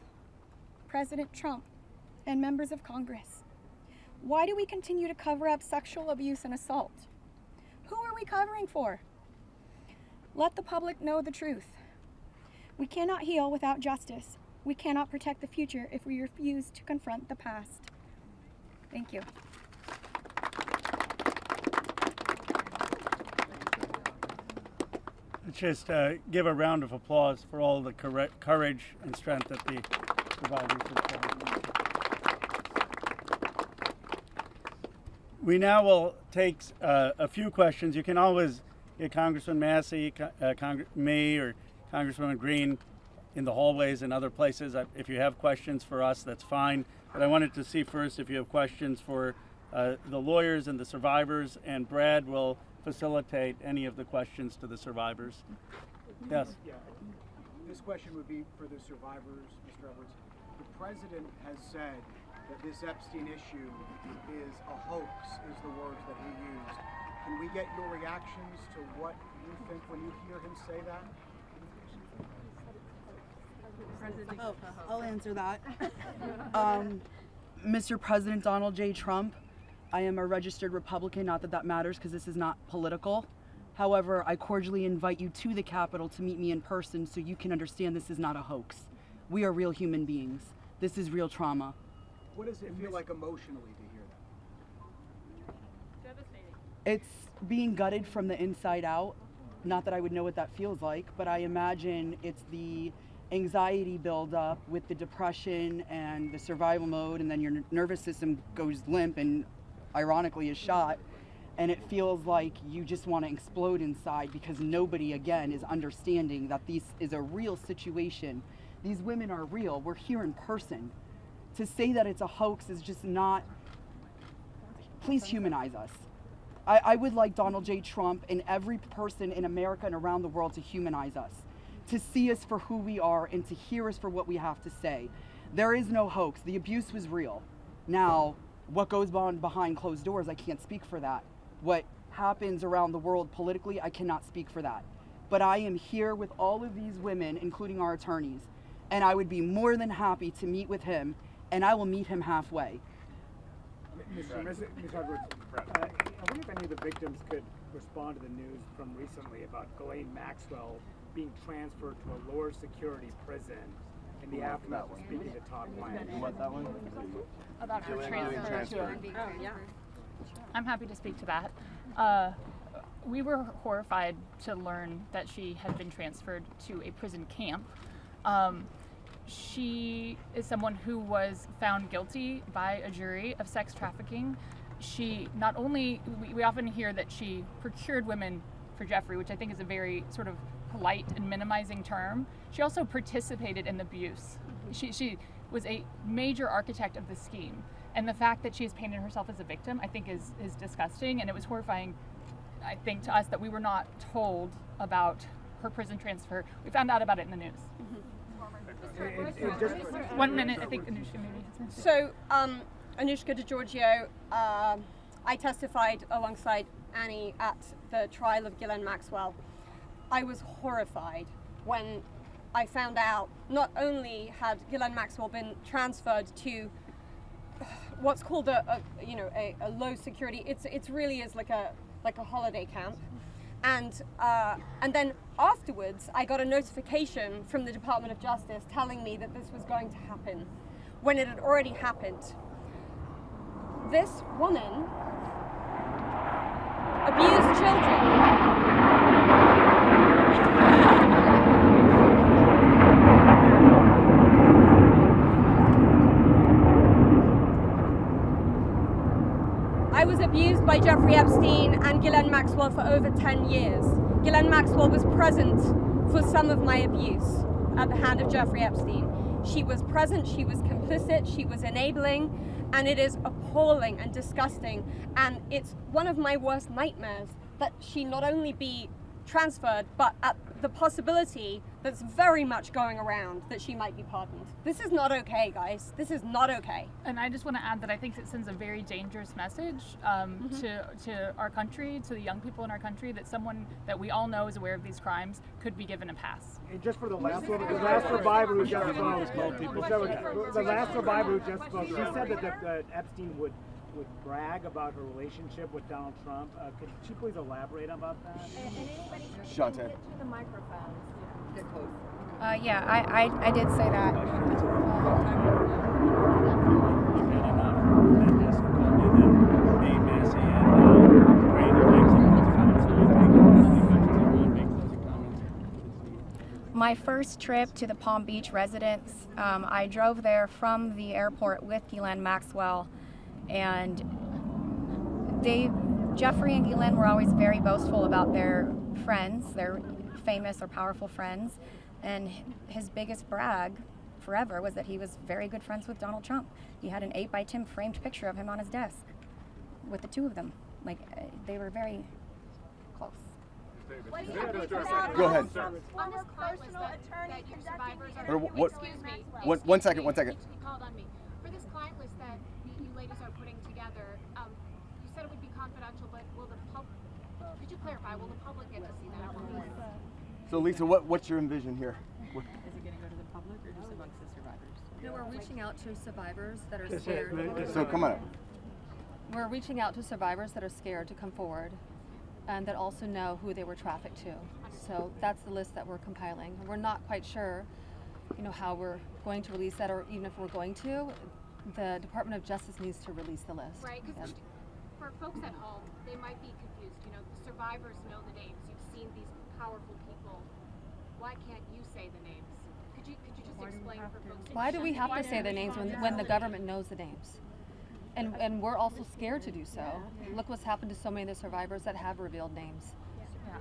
President Trump and members of Congress, why do we continue to cover up sexual abuse and assault? Who are we covering for? Let the public know the truth. We cannot heal without justice. We cannot protect the future if we refuse to confront the past. Thank you. Let's just give a round of applause for all the courage and strength that the survivors have shown. We now will take a few questions. You can always get Congressman Massie, me, or Congresswoman Green in the hallways and other places. If you have questions for us, that's fine. But I wanted to see first if you have questions for the lawyers and the survivors, and Brad will facilitate any of the questions to the survivors. Yes? Yeah. This question would be for the survivors, Mr. Edwards. The president has said that this Epstein issue is a hoax, is the words that he used. Can we get your reactions to what you think when you hear him say that? Oh, I'll answer that. Mr. President Donald J. Trump, I am a registered Republican, not that that matters because this is not political. However, I cordially invite you to the Capitol to meet me in person so you can understand this is not a hoax. We are real human beings. This is real trauma. What does it feel like emotionally to hear that? Devastating. It's being gutted from the inside out. Not that I would know what that feels like, but I imagine it's the anxiety buildup with the depression and the survival mode, and then your nervous system goes limp and ironically is shot. And it feels like you just want to explode inside because nobody, again, is understanding that this is a real situation. These women are real. We're here in person. To say that it's a hoax is just not. Please humanize us. I would like Donald J. Trump and every person in America and around the world to humanize us, to see us for who we are and to hear us for what we have to say. There is no hoax. The abuse was real. Now, what goes on behind closed doors, I can't speak for that. What happens around the world politically, I cannot speak for that. But I am here with all of these women, including our attorneys, and I would be more than happy to meet with him, and I will meet him halfway. Ms. Edwards, I wonder if any of the victims could respond to the news from recently about Ghislaine Maxwell being transferred to a lower security prison in the aftermath of speaking to Todd Blanche. You want that one? About her transfer. Oh, yeah. I'm happy to speak to that. We were horrified to learn that she had been transferred to a prison camp. She is someone who was found guilty by a jury of sex trafficking. She not only, we often hear that she procured women for Giuffre, which I think is a very sort of polite and minimizing term. She also participated in the abuse. She was a major architect of the scheme. And the fact that she has painted herself as a victim, I think is disgusting. And it was horrifying, I think, to us that we were not told about her prison transfer. We found out about it in the news. Mm-hmm. 1 minute, I think Anushka maybe has something. So, Anushka DiGiorgio, I testified alongside Annie at the trial of Ghislaine Maxwell. I was horrified when I found out not only had Ghislaine Maxwell been transferred to what's called a low security. It's really is like a holiday camp, and then afterwards I got a notification from the Department of Justice telling me that this was going to happen, when it had already happened. This woman abused children. I was abused by Giuffre Epstein and Ghislaine Maxwell for over 10 years. Ghislaine Maxwell was present for some of my abuse at the hand of Giuffre Epstein. She was present, she was complicit, she was enabling, and it is appalling and disgusting. And it's one of my worst nightmares that she not only be transferred, but at the possibility that's very much going around that she might be pardoned. This is not okay, guys. This is not okay. And I just want to add that I think it sends a very dangerous message to our country, to the young people in our country, that someone that we all know is aware of these crimes could be given a pass. And just for the last survivor who just spoke, the last survivor who just spoke, she said that Epstein would brag about her relationship with Donald Trump. Could she please elaborate about that? Shante. To the microphone. Get close. Yeah, I did say that. My first trip to the Palm Beach residence, I drove there from the airport with Ghislaine Maxwell, and Giuffre and Ghislaine were always very boastful about their friends, their famous or powerful friends, and his biggest brag forever was that he was very good friends with Donald Trump. He had an 8x10 framed picture of him on his desk with the two of them. Like, they were very close. Go ahead. On his personal attorney, One second. He called on me. For this client list that you clarify? Will the public get to see that? So Lisa, what's your envision here? Is it going to go to the public or just amongst the survivors? No, we're reaching out to survivors that are scared. So come on up. We're reaching out to survivors that are scared to come forward and that also know who they were trafficked to. So that's the list that we're compiling. We're not quite sure, how we're going to release that, or even if we're going to, the Department of Justice needs to release the list. Right, because for folks at home, they might be confused. The survivors know the names. You've seen these powerful people. Why can't you say the names? Could you just explain for folks? Why do we have to say the names when the government knows the names? And we're also scared to do so. Look what's happened to so many of the survivors that have revealed names.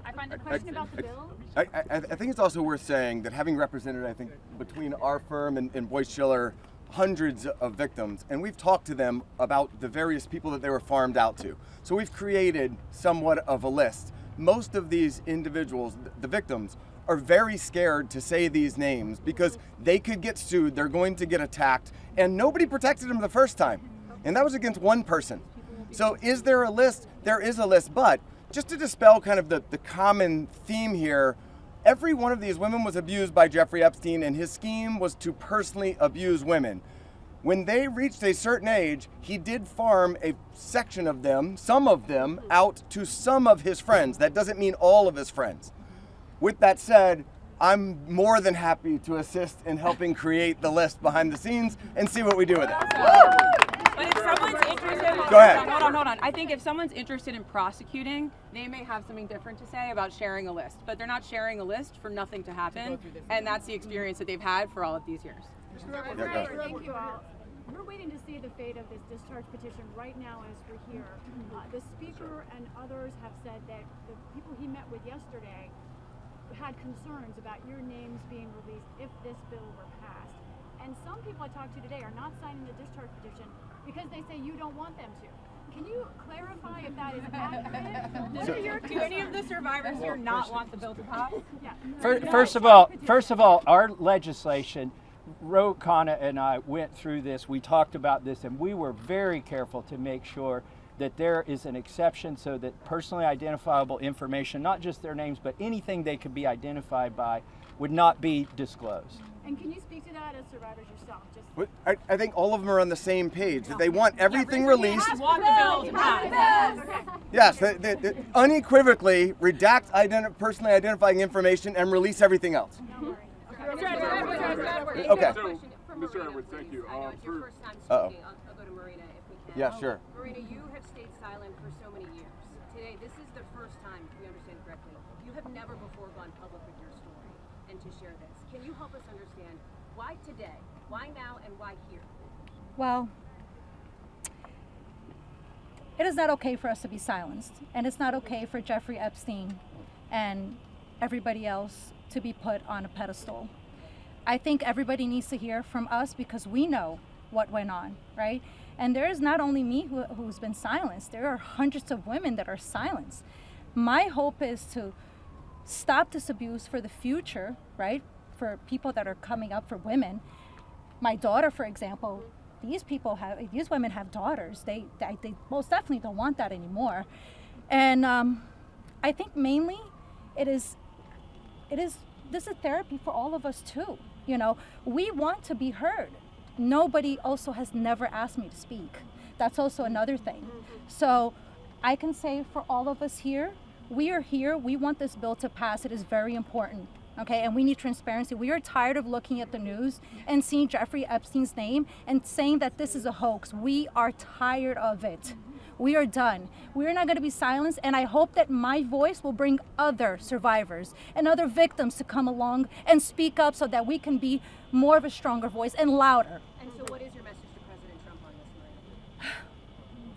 I find the question about the bill. I think it's also worth saying that having represented, I think, between our firm and Boyce Schiller, hundreds of victims, and we've talked to them about the various people that they were farmed out to. So we've created somewhat of a list. Most of these individuals, the victims, are very scared to say these names because they could get sued, they're going to get attacked, and nobody protected them the first time. And that was against one person. So is there a list? There is a list, but just to dispel kind of the common theme here, every one of these women was abused by Jeffrey Epstein, and his scheme was to personally abuse women. When they reached a certain age, he did farm a section of them, some of them, out to some of his friends. That doesn't mean all of his friends. With that said, I'm more than happy to assist in helping create the list behind the scenes and see what we do with it. But if someone's interested, Go ahead. Hold on. I think if someone's interested in prosecuting, they may have something different to say about sharing a list. But they're not sharing a list for nothing to happen, and that's the experience that they've had for all of these years. Thank you all. We're waiting to see the fate of this discharge petition right now as we're here. The speaker and others have said that the people he met with yesterday had concerns about your names being released if this bill were passed. And some people I talked to today are not signing the discharge petition because they say you don't want them to. Can you clarify if that is accurate? What are your Do any of the survivors here not want the bill to pass? Yeah. First of all, our legislation, Khanna and I went through this, we talked about this, and we were very careful to make sure that there is an exception so that personally identifiable information, not just their names, but anything they could be identified by, would not be disclosed. And can you speak to that as survivors yourself? I think all of them are on the same page. That they want everything released. Yes, they unequivocally redact personally identifying information and release everything else. Okay. So, Mr. Edwards, thank you. It's your first time speaking. I'll go to Marina if we can. Yeah, sure. Marina, you have stayed silent for so many years. Today, this is the first time, if we understand correctly, you have never before gone public with your story and to share this. Can you help us understand why today, why now, and why here? Well, it is not okay for us to be silenced, and it's not okay for Jeffrey Epstein and everybody else to be put on a pedestal. I think everybody needs to hear from us because we know what went on, right? And there is not only me who's been silenced, there are hundreds of women that are silenced. My hope is to stop this abuse for the future, right? For people that are coming up, for women. My daughter, for example, these women have daughters. They most definitely don't want that anymore. And I think mainly this is therapy for all of us too. We want to be heard. Nobody also has never asked me to speak. That's also another thing. So I can say for all of us here, we are here. We want this bill to pass. It is very important. Okay, and we need transparency. We are tired of looking at the news and seeing Jeffrey Epstein's name and saying that this is a hoax. We are tired of it. We are done. We're not going to be silenced, and I hope that my voice will bring other survivors and other victims to come along and speak up so that we can be more of a stronger voice and louder. And so what is your message to President Trump on this,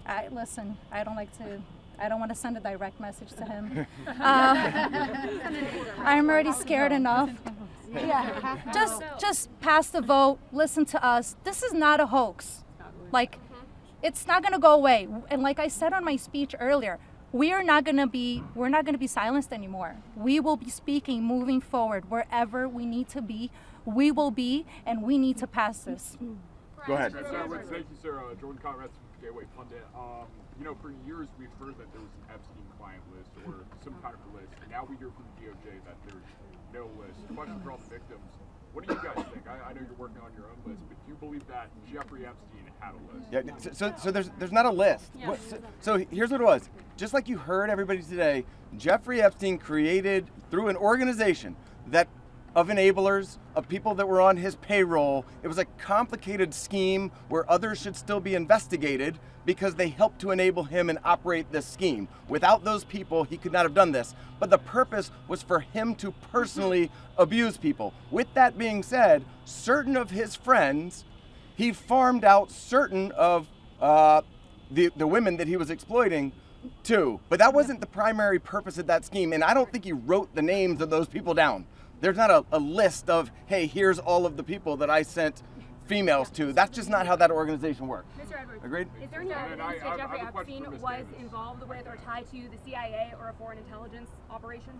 Marina? Listen, I don't want to send a direct message to him. I'm already scared enough. Yeah, just pass the vote, listen to us. This is not a hoax. It's not going to go away. And like I said on my speech earlier, we're not going to be silenced anymore. We will be speaking moving forward. Wherever we need to be, we will be, and we need to pass this. For Go ahead. Thank you, sir. Jordan Conrad, Gateway Pundit. You know, for years we've heard that there was an Epstein client list or some kind of list. Now we hear from the DOJ that there's no list. Question for all the victims. What do you guys think? I know you're working on your own list, but do you believe that Giuffre Epstein had a list? Yeah, so there's not a list. Yeah. So here's what it was. Just like you heard everybody today, Giuffre Epstein created through an organization that of enablers, of people that were on his payroll. It was a complicated scheme where others should still be investigated because they helped to enable him and operate this scheme. Without those people, he could not have done this. But the purpose was for him to personally abuse people. With that being said, certain of his friends, he farmed out certain of the women that he was exploiting too. But that wasn't the primary purpose of that scheme. And I don't think he wrote the names of those people down. There's not a list of, hey, here's all of the people that I sent females to. That's just not how that organization works. Mr. Edwards, Agreed? Is there any evidence that Giuffre Epstein was involved with or tied to the CIA or a foreign intelligence operation?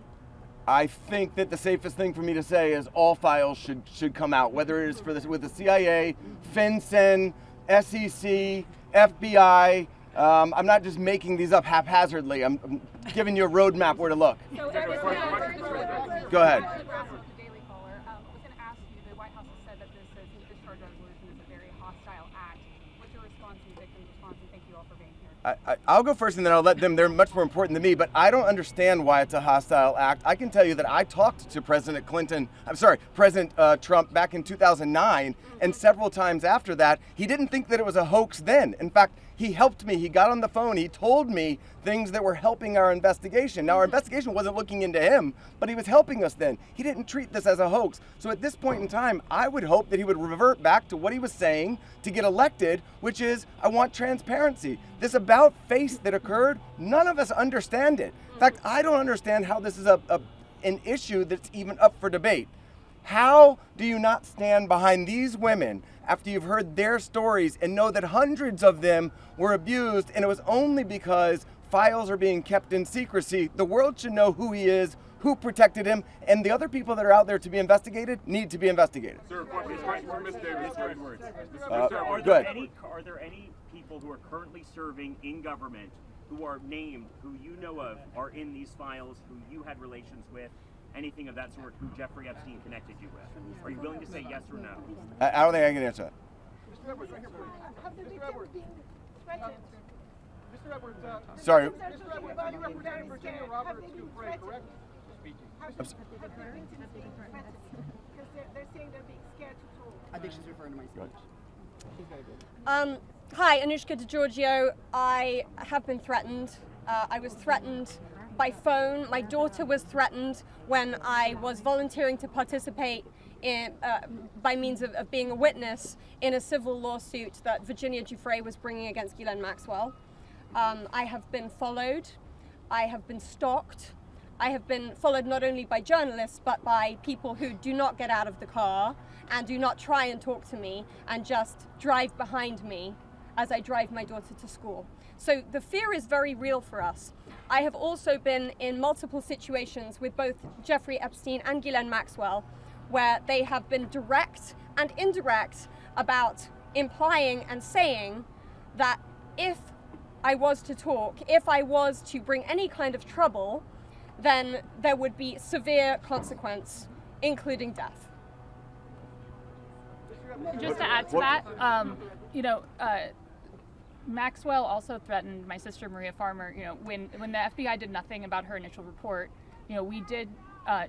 I think that the safest thing for me to say is all files should come out, whether it is for this with the CIA, FinCEN, SEC, FBI. I'm not just making these up haphazardly. I'm giving you a roadmap where to look. So, go ahead. I'll go first and then I'll let them. They're much more important than me, but I don't understand why it's a hostile act. I can tell you that I talked to President Trump back in 2009, and several times after that. He didn't think that it was a hoax then. In fact, he helped me. He got on the phone. He told me things that were helping our investigation. Now, our investigation wasn't looking into him, but he was helping us then. He didn't treat this as a hoax. So at this point in time, I would hope that he would revert back to what he was saying to get elected, which is, I want transparency. This about face that occurred, none of us understand it. In fact, I don't understand how this is an issue that's even up for debate. How do you not stand behind these women after you've heard their stories and know that hundreds of them were abused, and it was only because files are being kept in secrecy? The world should know who he is, who protected him, and the other people that are out there to be investigated need to be investigated. Sir, question for Ms. Davis. Are there any people who are currently serving in government who are named, who you know of, are in these files, who you had relations with, anything of that sort, who Giuffre Epstein connected you with? Are you willing to say yes or no? I don't think I can answer that. Mr. Edwards, right here, please. Mr. Edwards. Mr. Edwards, sorry. Mr. Edwards, you represent Virginia Roberts Giuffre, correct? Speaking. Because they're saying they're being scared to talk. I think she's referring to my speech. Hi, Anushka DiGiorgio. I have been threatened. I was threatened by phone. My daughter was threatened when I was volunteering to participate in, by means of being a witness in a civil lawsuit that Virginia Giuffre was bringing against Ghislaine Maxwell. I have been followed. I have been stalked. I have been followed not only by journalists, but by people who do not get out of the car and do not try and talk to me and just drive behind me as I drive my daughter to school. So the fear is very real for us. I have also been in multiple situations with both Giuffre Epstein and Ghislaine Maxwell where they have been direct and indirect about implying and saying that if I was to talk, if I was to bring any kind of trouble, then there would be severe consequence, including death. Just to add to that, Maxwell also threatened my sister Maria Farmer. When the FBI did nothing about her initial report,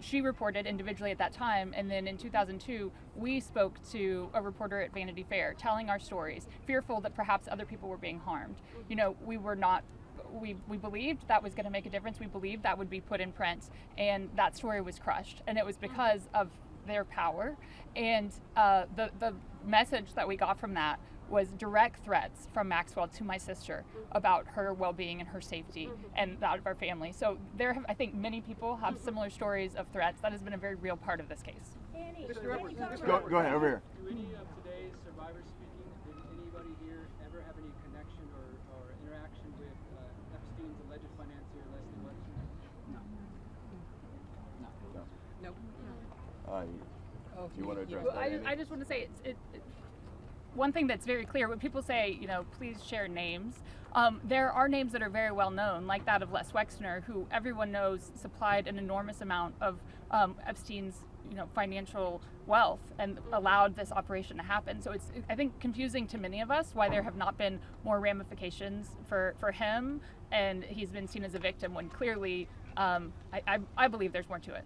she reported individually at that time, and then in 2002 we spoke to a reporter at Vanity Fair telling our stories, fearful that perhaps other people were being harmed. We believed that was going to make a difference. We believed that would be put in print, and that story was crushed, and it was because of their power. And the message that we got from that was direct threats from Maxwell to my sister about her well-being and her safety and that of our family. So I think many people have similar stories of threats. That has been a very real part of this case. Go ahead, over here. Do any of today's survivors speaking, did anybody here ever have any connection or interaction with Epstein's alleged financier, Leslie Wexner? No. You want to address that? I just want to say one thing that's very clear when people say, you know, please share names. There are names that are very well known, like that of Les Wexner, who everyone knows supplied an enormous amount of Epstein's, you know, financial wealth and allowed this operation to happen. So it's, I think, confusing to many of us why there have not been more ramifications for him, and he's been seen as a victim when clearly, I believe there's more to it.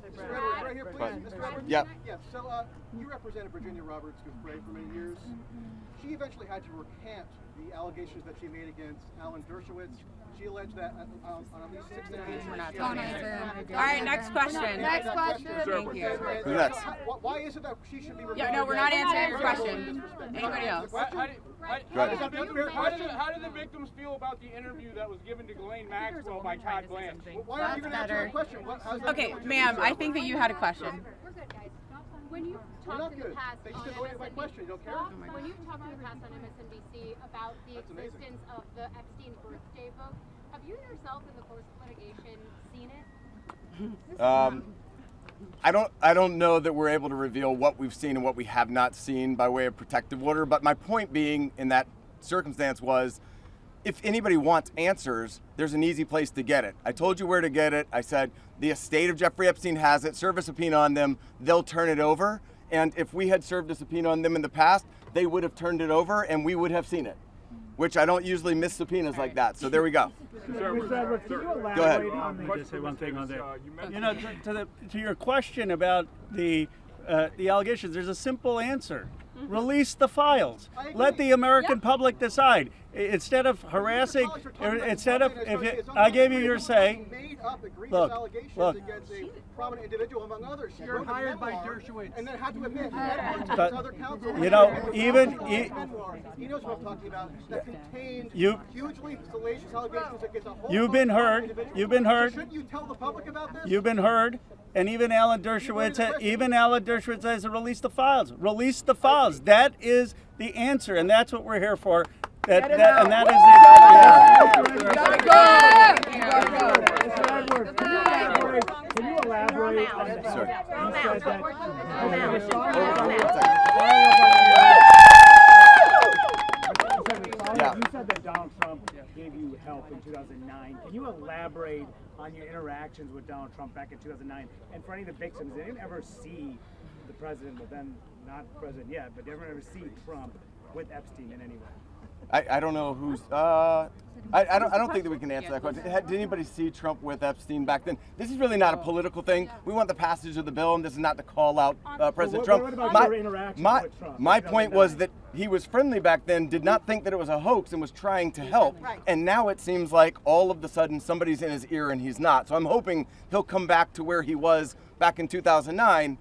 Mr. Edwards, right here, please. Mr. Edwards? Yeah. Yeah, so you represented Virginia Roberts Giuffre for many years. She eventually had to recant the allegations that she made against Alan Dershowitz. She alleged that on at least 6 occasions. All right, next question. Next question. Thank you. Who's next? Why is it that she should be removed? Yeah, no, we're not answering your question. Anybody else? How do the victims feel about the interview that was given to Ghislaine Maxwell by Todd Blanche? Why aren't you going to answer my question? Okay, ma'am, I think that you had a question. When you talked in the past on MSNBC, when you talked in the past on MSNBC about the existence of the Epstein birthday book, have you yourself in the course of litigation seen it? I don't know that we're able to reveal what we've seen and what we have not seen by way of protective order, but my point being in that circumstance was, if anybody wants answers, there's an easy place to get it. I told you where to get it. I said the estate of Jeffrey Epstein has it. Serve a subpoena on them. They'll turn it over. And if we had served a subpoena on them in the past, they would have turned it over and we would have seen it, which I don't usually miss subpoenas like that. So there we go. Go ahead. Just say one thing on that. You know, to your question about the allegations, there's a simple answer. Release the files. Let the American public decide. Instead of harassing, instead of, I gave you your say. Look. Against a prominent individual, among others. You're hired by Dershowitz. And then had to admit other counsel. You know, he knows what I'm talking about. That contained hugely salacious allegations against a whole You've been heard. You've been heard. So shouldn't you tell the public about this? You've been heard. And even Alan Dershowitz says to release the files. Release the files. That is the answer, and that's what we're here for. And that is the. Can you elaborate on that? You said that Donald Trump gave you help in 2009. Can you elaborate on your interactions with Donald Trump back in 2009? And for any of the victims, they didn't ever see the president, but then not president yet, but they never ever see Trump with Epstein in any way. I don't know who's. I don't think that we can answer that question. Did anybody see Trump with Epstein back then? This is really not a political thing. We want the passage of the bill, and this is not to call out President Trump. What about your interaction with Trump? My point was that he was friendly back then, did not think that it was a hoax, and was trying to help. And now it seems like all of a sudden somebody's in his ear and he's not. So I'm hoping he'll come back to where he was back in 2009,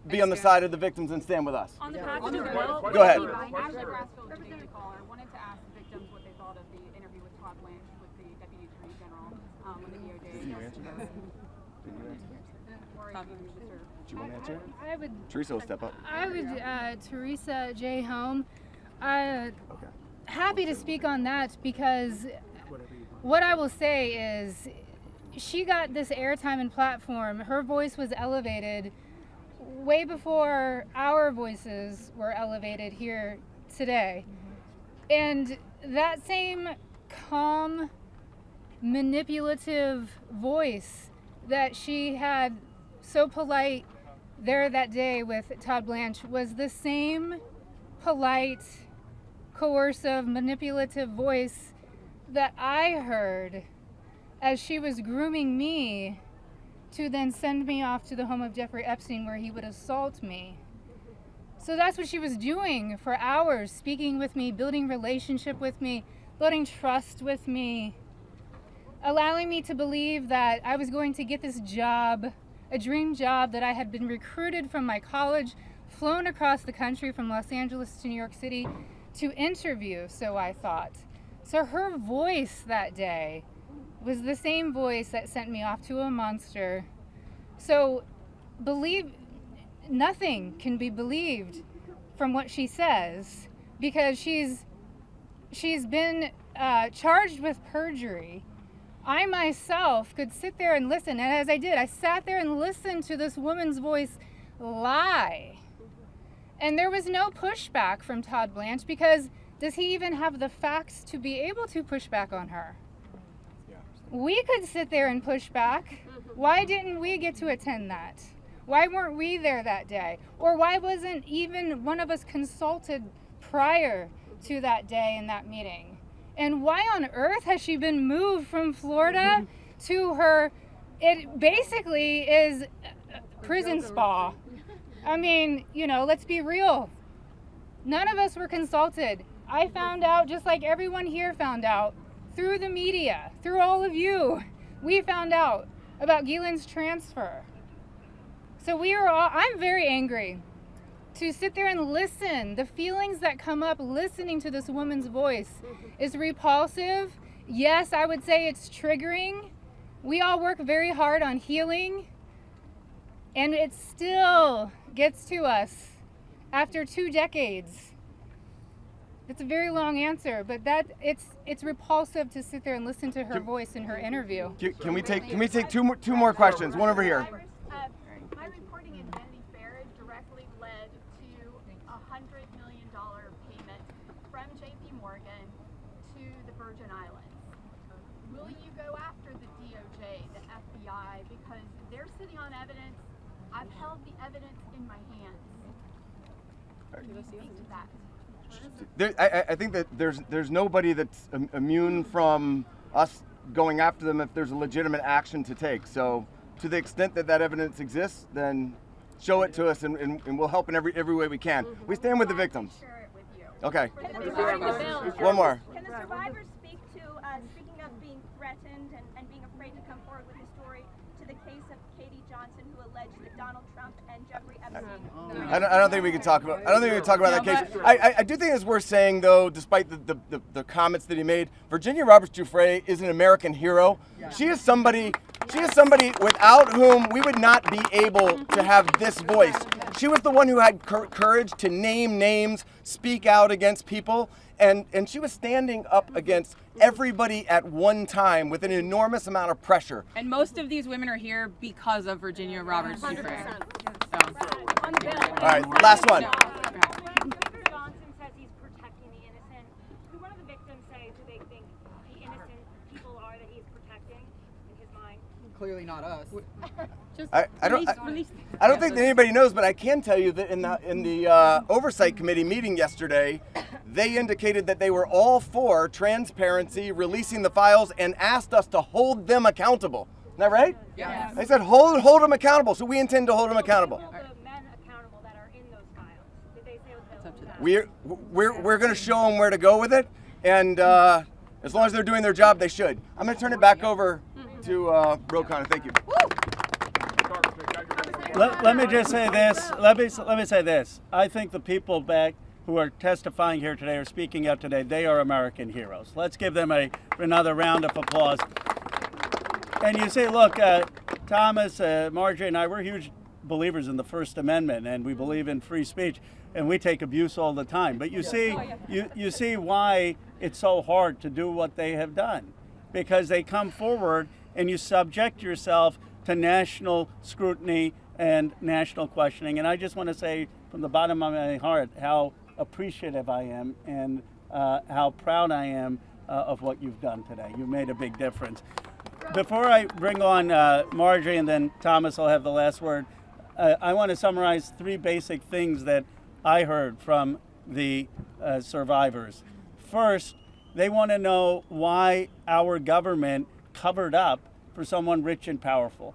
be on the side of the victims and stand with us. On the passage of the bill, go ahead. I would. Teresa will step up. I would. Teresa J. Home. Happy to speak on that because what I will say is she got this airtime and platform. Her voice was elevated way before our voices were elevated here today. And that same calm, manipulative voice that she had so polite there that day with Todd Blanche was the same polite, coercive, manipulative voice that I heard as she was grooming me to then send me off to the home of Jeffrey Epstein where he would assault me. So that's what she was doing for hours, speaking with me, building relationship with me, building trust with me, allowing me to believe that I was going to get this job, a dream job that I had been recruited from my college, flown across the country from Los Angeles to New York City to interview, so I thought. So her voice that day was the same voice that sent me off to a monster. So nothing can be believed from what she says because she's been charged with perjury. I myself could sit there and listen, and as I did, I sat there and listened to this woman's voice lie. And there was no pushback from Todd Blanche because does he even have the facts to be able to push back on her? We could sit there and push back. Why didn't we get to attend that? Why weren't we there that day? Or why wasn't even one of us consulted prior to that day in that meeting? And why on earth has she been moved from Florida to her, it basically is prison spa. I mean, you know, let's be real. None of us were consulted. I found out, just like everyone here found out, through the media, through all of you. We found out about Ghislaine's transfer. So we are all, I'm very angry to sit there and listen. The feelings that come up listening to this woman's voice is repulsive. Yes, I would say it's triggering. We all work very hard on healing, and it still gets to us after 2 decades. It's a very long answer, but it's repulsive to sit there and listen to her voice in her interview. Can we take two more questions? One over here. My reporting in Vanity Fair directly led to a $100 million payment from J.P. Morgan to the Virgin Islands. Will you go after the DOJ, the FBI, because they're sitting on evidence? I've held the evidence in my hands. Can you speak to that? I think that there's nobody that's immune from us going after them if there's a legitimate action to take. So to the extent that that evidence exists, then show it to us and we'll help in every way we can. We stand with the victims. Okay. One more. Can the survivors speak to, speaking of being threatened and being afraid to come forward with the story, to the case of Katie Johnson, who alleged that Donald Trump and Giuffre Epstein? I don't think we can talk about. I don't think we can talk about that case. I do think it's worth saying, though, despite the comments that he made, Virginia Roberts Giuffre is an American hero. She is somebody. She is somebody without whom we would not be able to have this voice. She was the one who had courage to name names, speak out against people, and she was standing up against everybody at one time with an enormous amount of pressure. And most of these women are here because of Virginia Roberts Giuffre. All right, last one. Senator Johnson says he's protecting the innocent. Who one of the victims say who they think the innocent people are that he's protecting in his mind? Clearly not us. I don't think that anybody knows, but I can tell you that in the Oversight Committee meeting yesterday, they indicated that they were all for transparency, releasing the files, and asked us to hold them accountable. Isn't that right? Yes. They said hold them accountable, so we intend to hold them accountable. We're going to show them where to go with it, and as long as they're doing their job, they should. I'm going to turn it back over to Khanna. Thank you. Let me just say this. Let me say this. I think the people back who are testifying here today or speaking out today, they are American heroes. Let's give them another round of applause. And you say, look, Thomas, Marjorie, and I, we're huge believers in the First Amendment, and we believe in free speech, and we take abuse all the time. But you see, you see why it's so hard to do what they have done, because they come forward and you subject yourself to national scrutiny and national questioning. And I just want to say from the bottom of my heart how appreciative I am and how proud I am of what you've done today. You made a big difference. Before I bring on Marjorie and then Thomas will have the last word, I want to summarize 3 basic things that I heard from the survivors. First, they want to know why our government covered up for someone rich and powerful.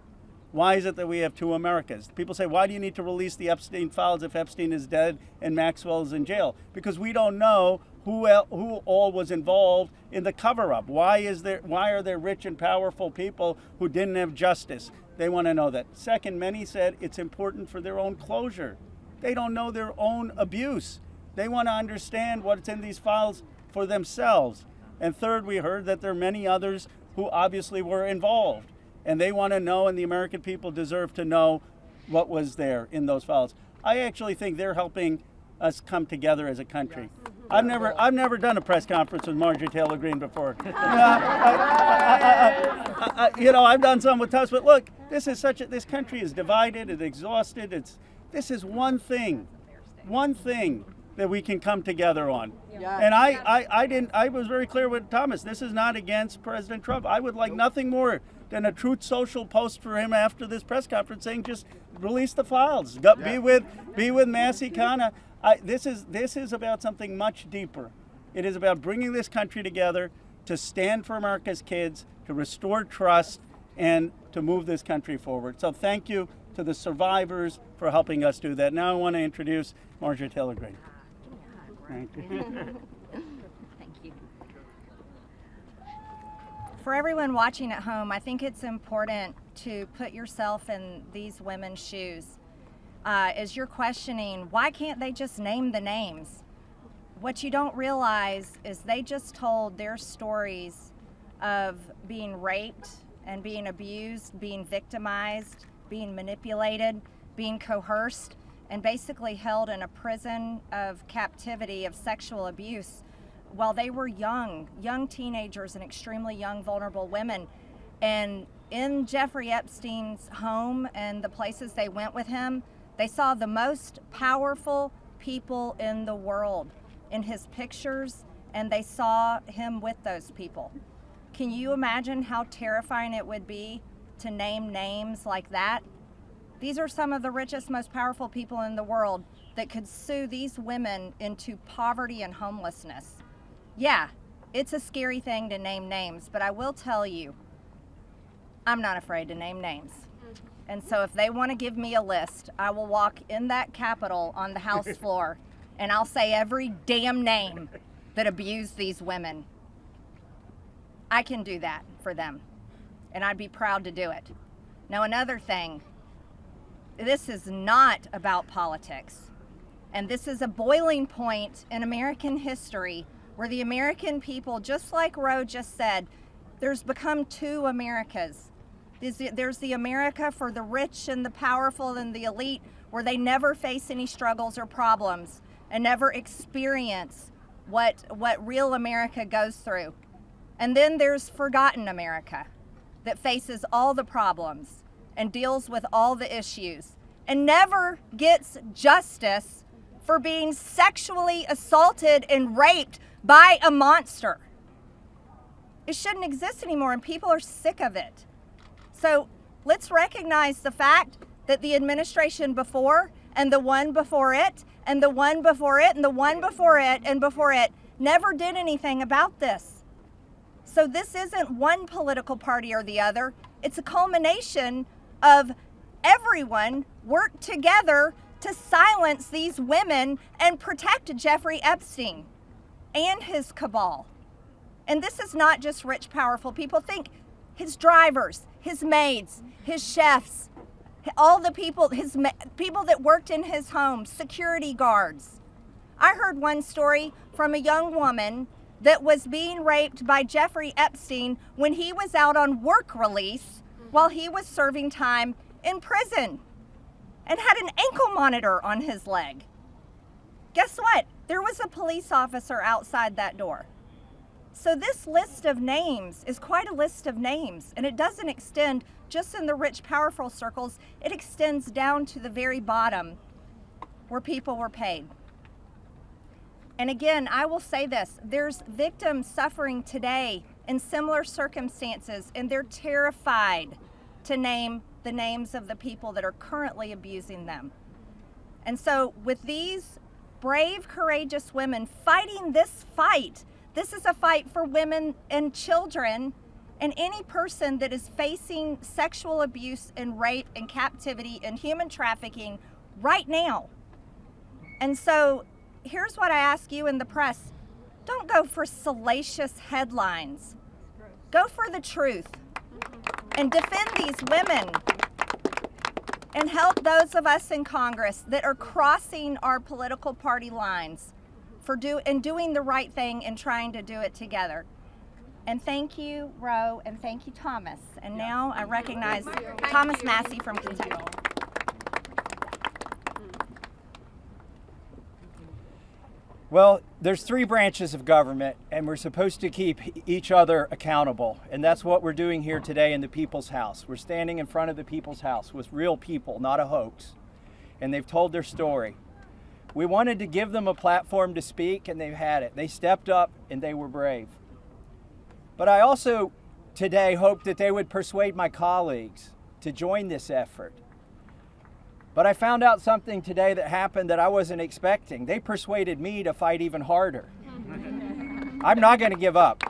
Why is it that we have 2 Americas? People say, why do you need to release the Epstein files if Epstein is dead and Maxwell is in jail? Because we don't know who all was involved in the cover-up. Why are there rich and powerful people who didn't have justice? They want to know that. Second, many said it's important for their own closure. They don't know their own abuse. They want to understand what's in these files for themselves. And third, we heard that there are many others who obviously were involved. And they want to know, and the American people deserve to know what was there in those files. I actually think they're helping us come together as a country. I've never done a press conference with Marjorie Taylor Greene before. I've done some with Tubbs, but look, this country is divided, it's exhausted. This is one thing one thing that we can come together on. Yeah. And I was very clear with Thomas. This is not against President Trump. I would like nothing more than a Truth Social post for him after this press conference saying, just release the files. Be with Massie, Khanna. This is about something much deeper. It is about bringing this country together to stand for America's kids, to restore trust, and to move this country forward. So thank you to the survivors for helping us do that. Now I want to introduce Marjorie Taylor Greene. Thank you. Thank you. For everyone watching at home, I think it's important to put yourself in these women's shoes. As you're questioning, why can't they just name the names? What you don't realize is they just told their stories of being raped and being abused, being victimized, being manipulated, being coerced, and basically held in a prison of captivity of sexual abuse while they were young teenagers and extremely young, vulnerable women. And in Giuffre Epstein's home and the places they went with him, they saw the most powerful people in the world in his pictures, and they saw him with those people. Can you imagine how terrifying it would be to name names like that? These are some of the richest, most powerful people in the world that could sue these women into poverty and homelessness. Yeah, it's a scary thing to name names, but I will tell you, I'm not afraid to name names. And so if they want to give me a list, I will walk in that Capitol on the House floor and I'll say every damn name that abused these women. I can do that for them, and I'd be proud to do it. Now, another thing, this is not about politics, and this is a boiling point in American history where the American people, just like Roe just said, there's become two Americas. There's the America for the rich and the powerful and the elite, where they never face any struggles or problems and never experience what real America goes through. And then there's forgotten America that faces all the problems and deals with all the issues and never gets justice for being sexually assaulted and raped by a monster. It shouldn't exist anymore, and people are sick of it. So let's recognize the fact that the administration before and the one before it and the one before it and the one before it and before it never did anything about this. So this isn't one political party or the other. It's a culmination of everyone worked together to silence these women and protect Giuffre Epstein and his cabal. And this is not just rich, powerful people. Think his drivers, his maids, his chefs, all the people, people that worked in his home, security guards. I heard one story from a young woman that was being raped by Giuffre Epstein when he was out on work release while he was serving time in prison and had an ankle monitor on his leg. Guess what? There was a police officer outside that door. So this list of names is quite a list of names, and it doesn't extend just in the rich, powerful circles. It extends down to the very bottom where people were paid. And again, I will say this, there's victims suffering today in similar circumstances, and they're terrified to name the names of the people that are currently abusing them. And so with these brave, courageous women fighting this fight, this is a fight for women and children and any person that is facing sexual abuse and rape and captivity and human trafficking right now. And so here's what I ask you in the press. Don't go for salacious headlines. Go for the truth and defend these women and help those of us in Congress that are crossing our political party lines for doing the right thing and trying to do it together. And thank you, Roe, and thank you, Thomas. And now I recognize Thomas Massie from Kentucky. Well, there's three branches of government, and we're supposed to keep each other accountable. And that's what we're doing here today in the People's House. We're standing in front of the People's House with real people, not a hoax. And they've told their story. We wanted to give them a platform to speak, and they've had it. They stepped up, and they were brave. But I also today hope that they would persuade my colleagues to join this effort. But I found out something today that happened that I wasn't expecting. They persuaded me to fight even harder. I'm not going to give up.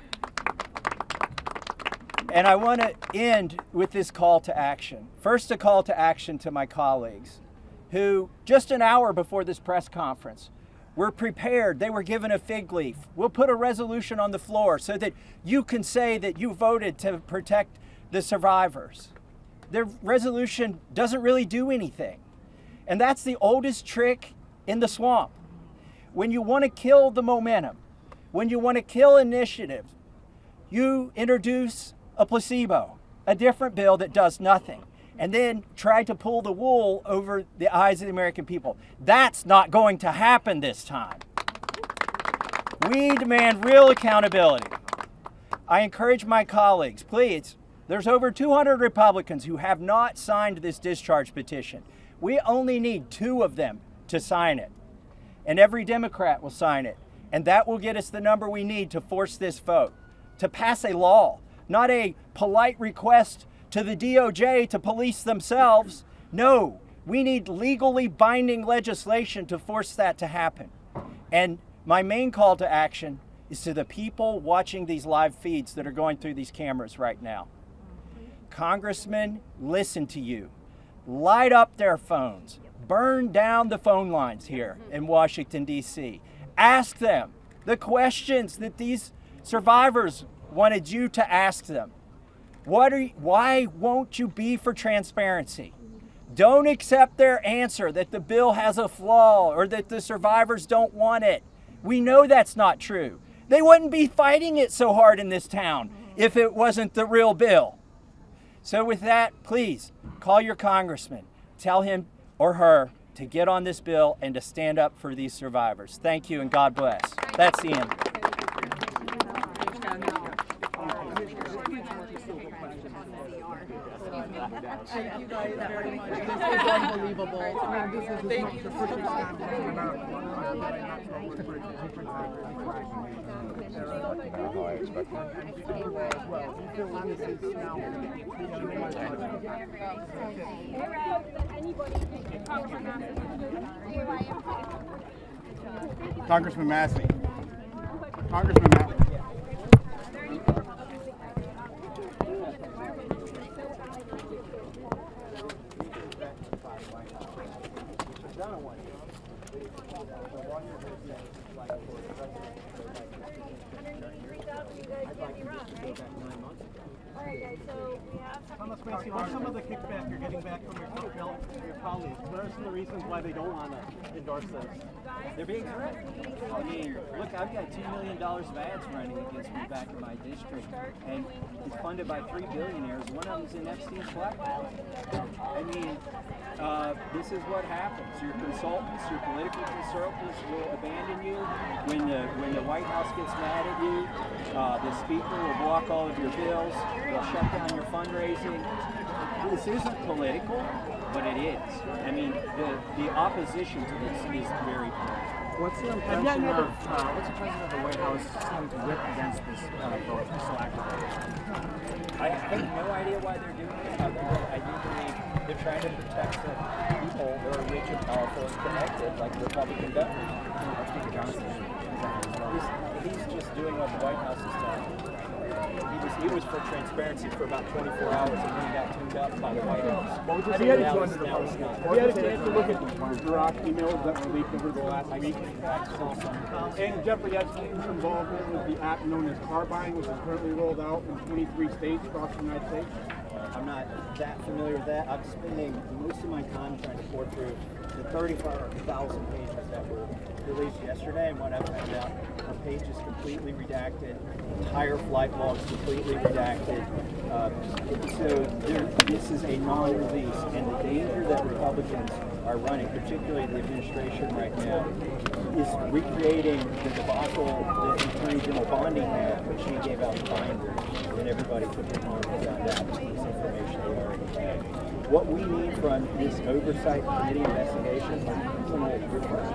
And I want to end with this call to action. First, a call to action to my colleagues who, just an hour before this press conference, were prepared. They were given a fig leaf. We'll put a resolution on the floor so that you can say that you voted to protect the survivors. Their resolution doesn't really do anything. And that's the oldest trick in the swamp. When you want to kill the momentum, when you want to kill initiative, you introduce a placebo, a different bill that does nothing, and then try to pull the wool over the eyes of the American people. That's not going to happen this time. We demand real accountability. I encourage my colleagues, please, there's over 200 Republicans who have not signed this discharge petition. We only need 2 of them to sign it, and every Democrat will sign it, and that will get us the number we need to force this vote, to pass a law, not a polite request to the DOJ to police themselves. No, we need legally binding legislation to force that to happen. And my main call to action is to the people watching these live feeds that are going through these cameras right now. Congressmen, listen to you. Light up their phones. Burn down the phone lines here in Washington, D.C. Ask them the questions that these survivors wanted you to ask them. Why won't you be for transparency? Don't accept their answer that the bill has a flaw or that the survivors don't want it. We know that's not true. They wouldn't be fighting it so hard in this town if it wasn't the real bill. So with that, please call your congressman. Tell him or her to get on this bill and to stand up for these survivors. Thank you and God bless. That's the end. Thank you guys very much. This is unbelievable. I mean, this is Thank you. Congressman Massie. Congressman Massie. What's some of the kickback you're getting back from your colleagues? What are some of the reasons why they don't want to endorse this? They're being threatened. I mean, look, I've got $2 million of ads running against me back in my district, and it's funded by 3 billionaires. One of them's in Epstein's blackmail. I mean, this is what happens. Your consultants, your political consultants will abandon you. When the White House gets mad at you, the speaker will block all of your bills. They'll shut down your fundraising. This isn't political, but it is. I mean, the opposition to this is very political. What's the impression of the White House seeming to whip against this vote so actively? I have no idea why they're doing this. I do believe they're trying to protect the people that are rich and powerful and connected, like Republican governors. He's just doing what the White House has done. He was for transparency for about 24 hours, and then he got tuned up by the White House. Have you had a chance to look at the Iraq emails that were leaked over the last week? And Giuffre Epstein's involvement with the app known as car buying, which is currently rolled out in 23 states across the United States. I'm not that familiar with that. I'm spending most of my time trying to pour through the 35,000 pages that were released yesterday, and what I found out, our page is completely redacted, entire flight logs completely redacted. So this is a non-release, and the danger that Republicans are running, particularly the administration right now, is recreating the debacle that Attorney regional bonding had, but she gave out binders, and everybody took it home and found out this information they already had. What we need from this Oversight Committee investigation are criminal reports.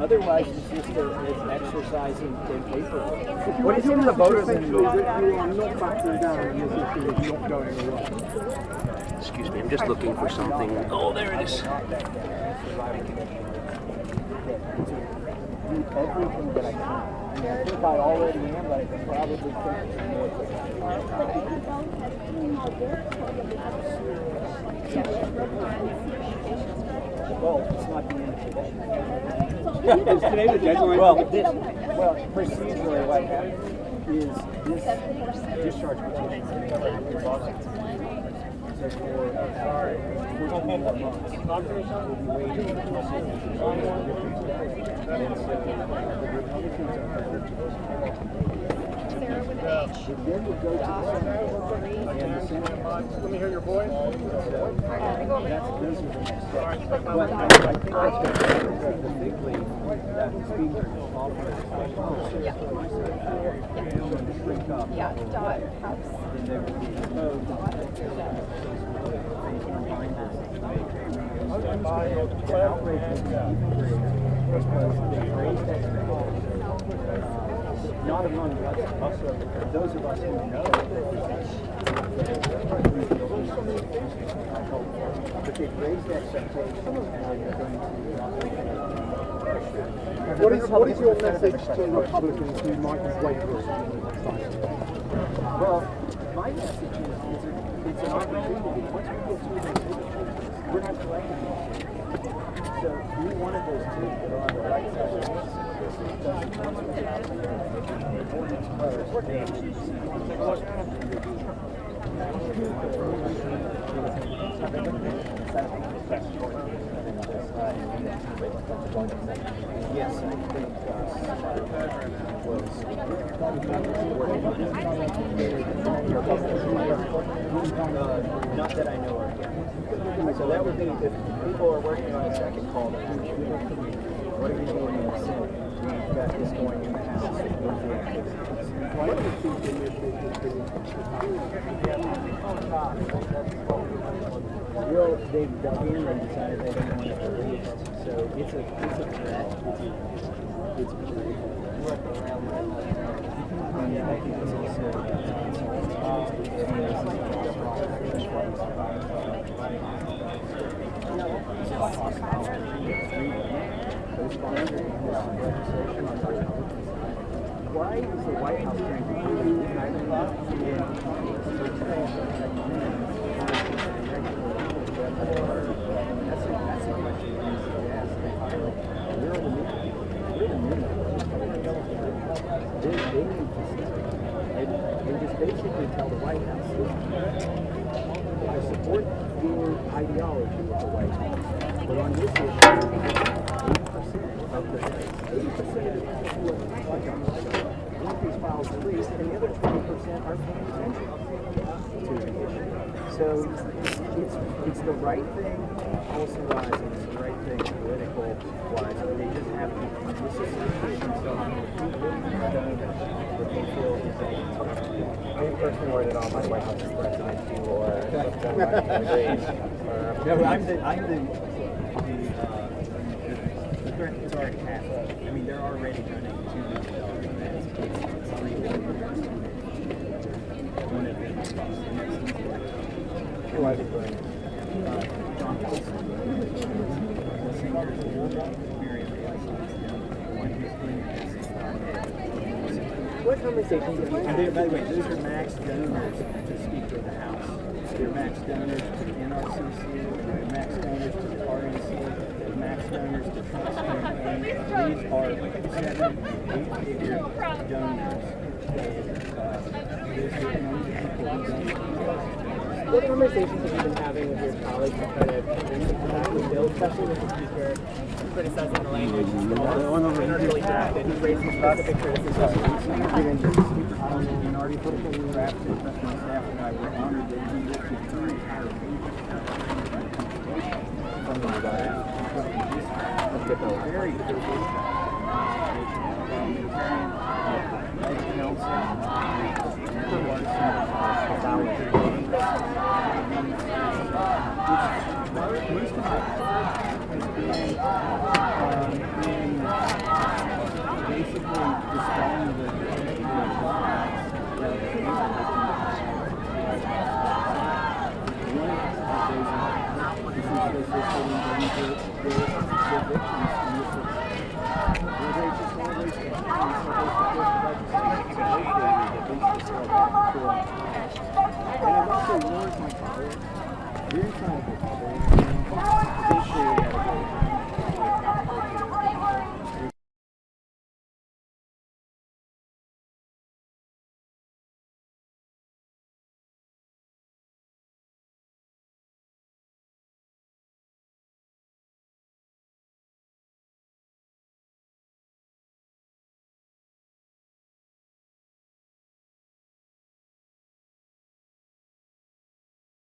Otherwise, it's just an exercise in paperwork. What is it the voters that you are not backing down and this issue is not going away? Excuse me, I'm just looking for something. Oh, there it is. Everything that I can. I think I already am, but I can probably take some more. Well, it's not the end of today. Is today the deadline? Well, procedurally what happens is this discharge petition so for 14 more months, we'll be waiting until and so the Republicans are then we'll go to the Senate. And the Senate. Let me hear your voice. Those are the next steps. But I think that's the big lead that the Speaker offered a special process for my side to shrink up the way. Then there will be no outrage will be even greater because they raised expectations. Not among us, those of us who know but they've raised expectations and they're going to What is your message to Republicans who might be waiting for something next time? Well, my message is it's an opportunity. Once we get through those signatures, we're not collecting them. So we wanted those two that are on the right side of the yes, I think not that I know of yet. So that would be if people are working on a second call that what are you doing in the Senate? We've got this going in the House. What are the two well, they've dug in and decided they don't want it released. So it's a threat. It's and I think it's also why is the White House trying to do that's a question you should ask. We're the new. They need to see and just basically tell the White House, I support your ideology with the White House, but on this issue, 80% of the 80% of people want these files released, and the other 20% are paying attention to the issue. So it's the right thing policy-wise, and it's the right thing political-wise, but they just have to disassociate themselves from what they feel is a Are you personally worried at all by the White House's presidency or no, I'm the threat has already happened. I mean, they're already running $2 million events. It's $3 million. One of them is who I was doing. John Wilson, the singers, Miriam what conversations have you had? And by the way, those are max donors to Speaker of the House. They're max donors to the NRCC, they're max donors to the RNC, they're max donors to Trump's campaign. These are 7, 8-figure donors. What conversations have you been having with your colleagues to try to bring the bill, especially with the Speaker criticizing the language? It's really drafted. He raised some specific criticisms. Minority political drafts and my staff and I were honored that he looked at 3 entire from the very like that before. And I've also warned my colleagues, we're inside of a bubble.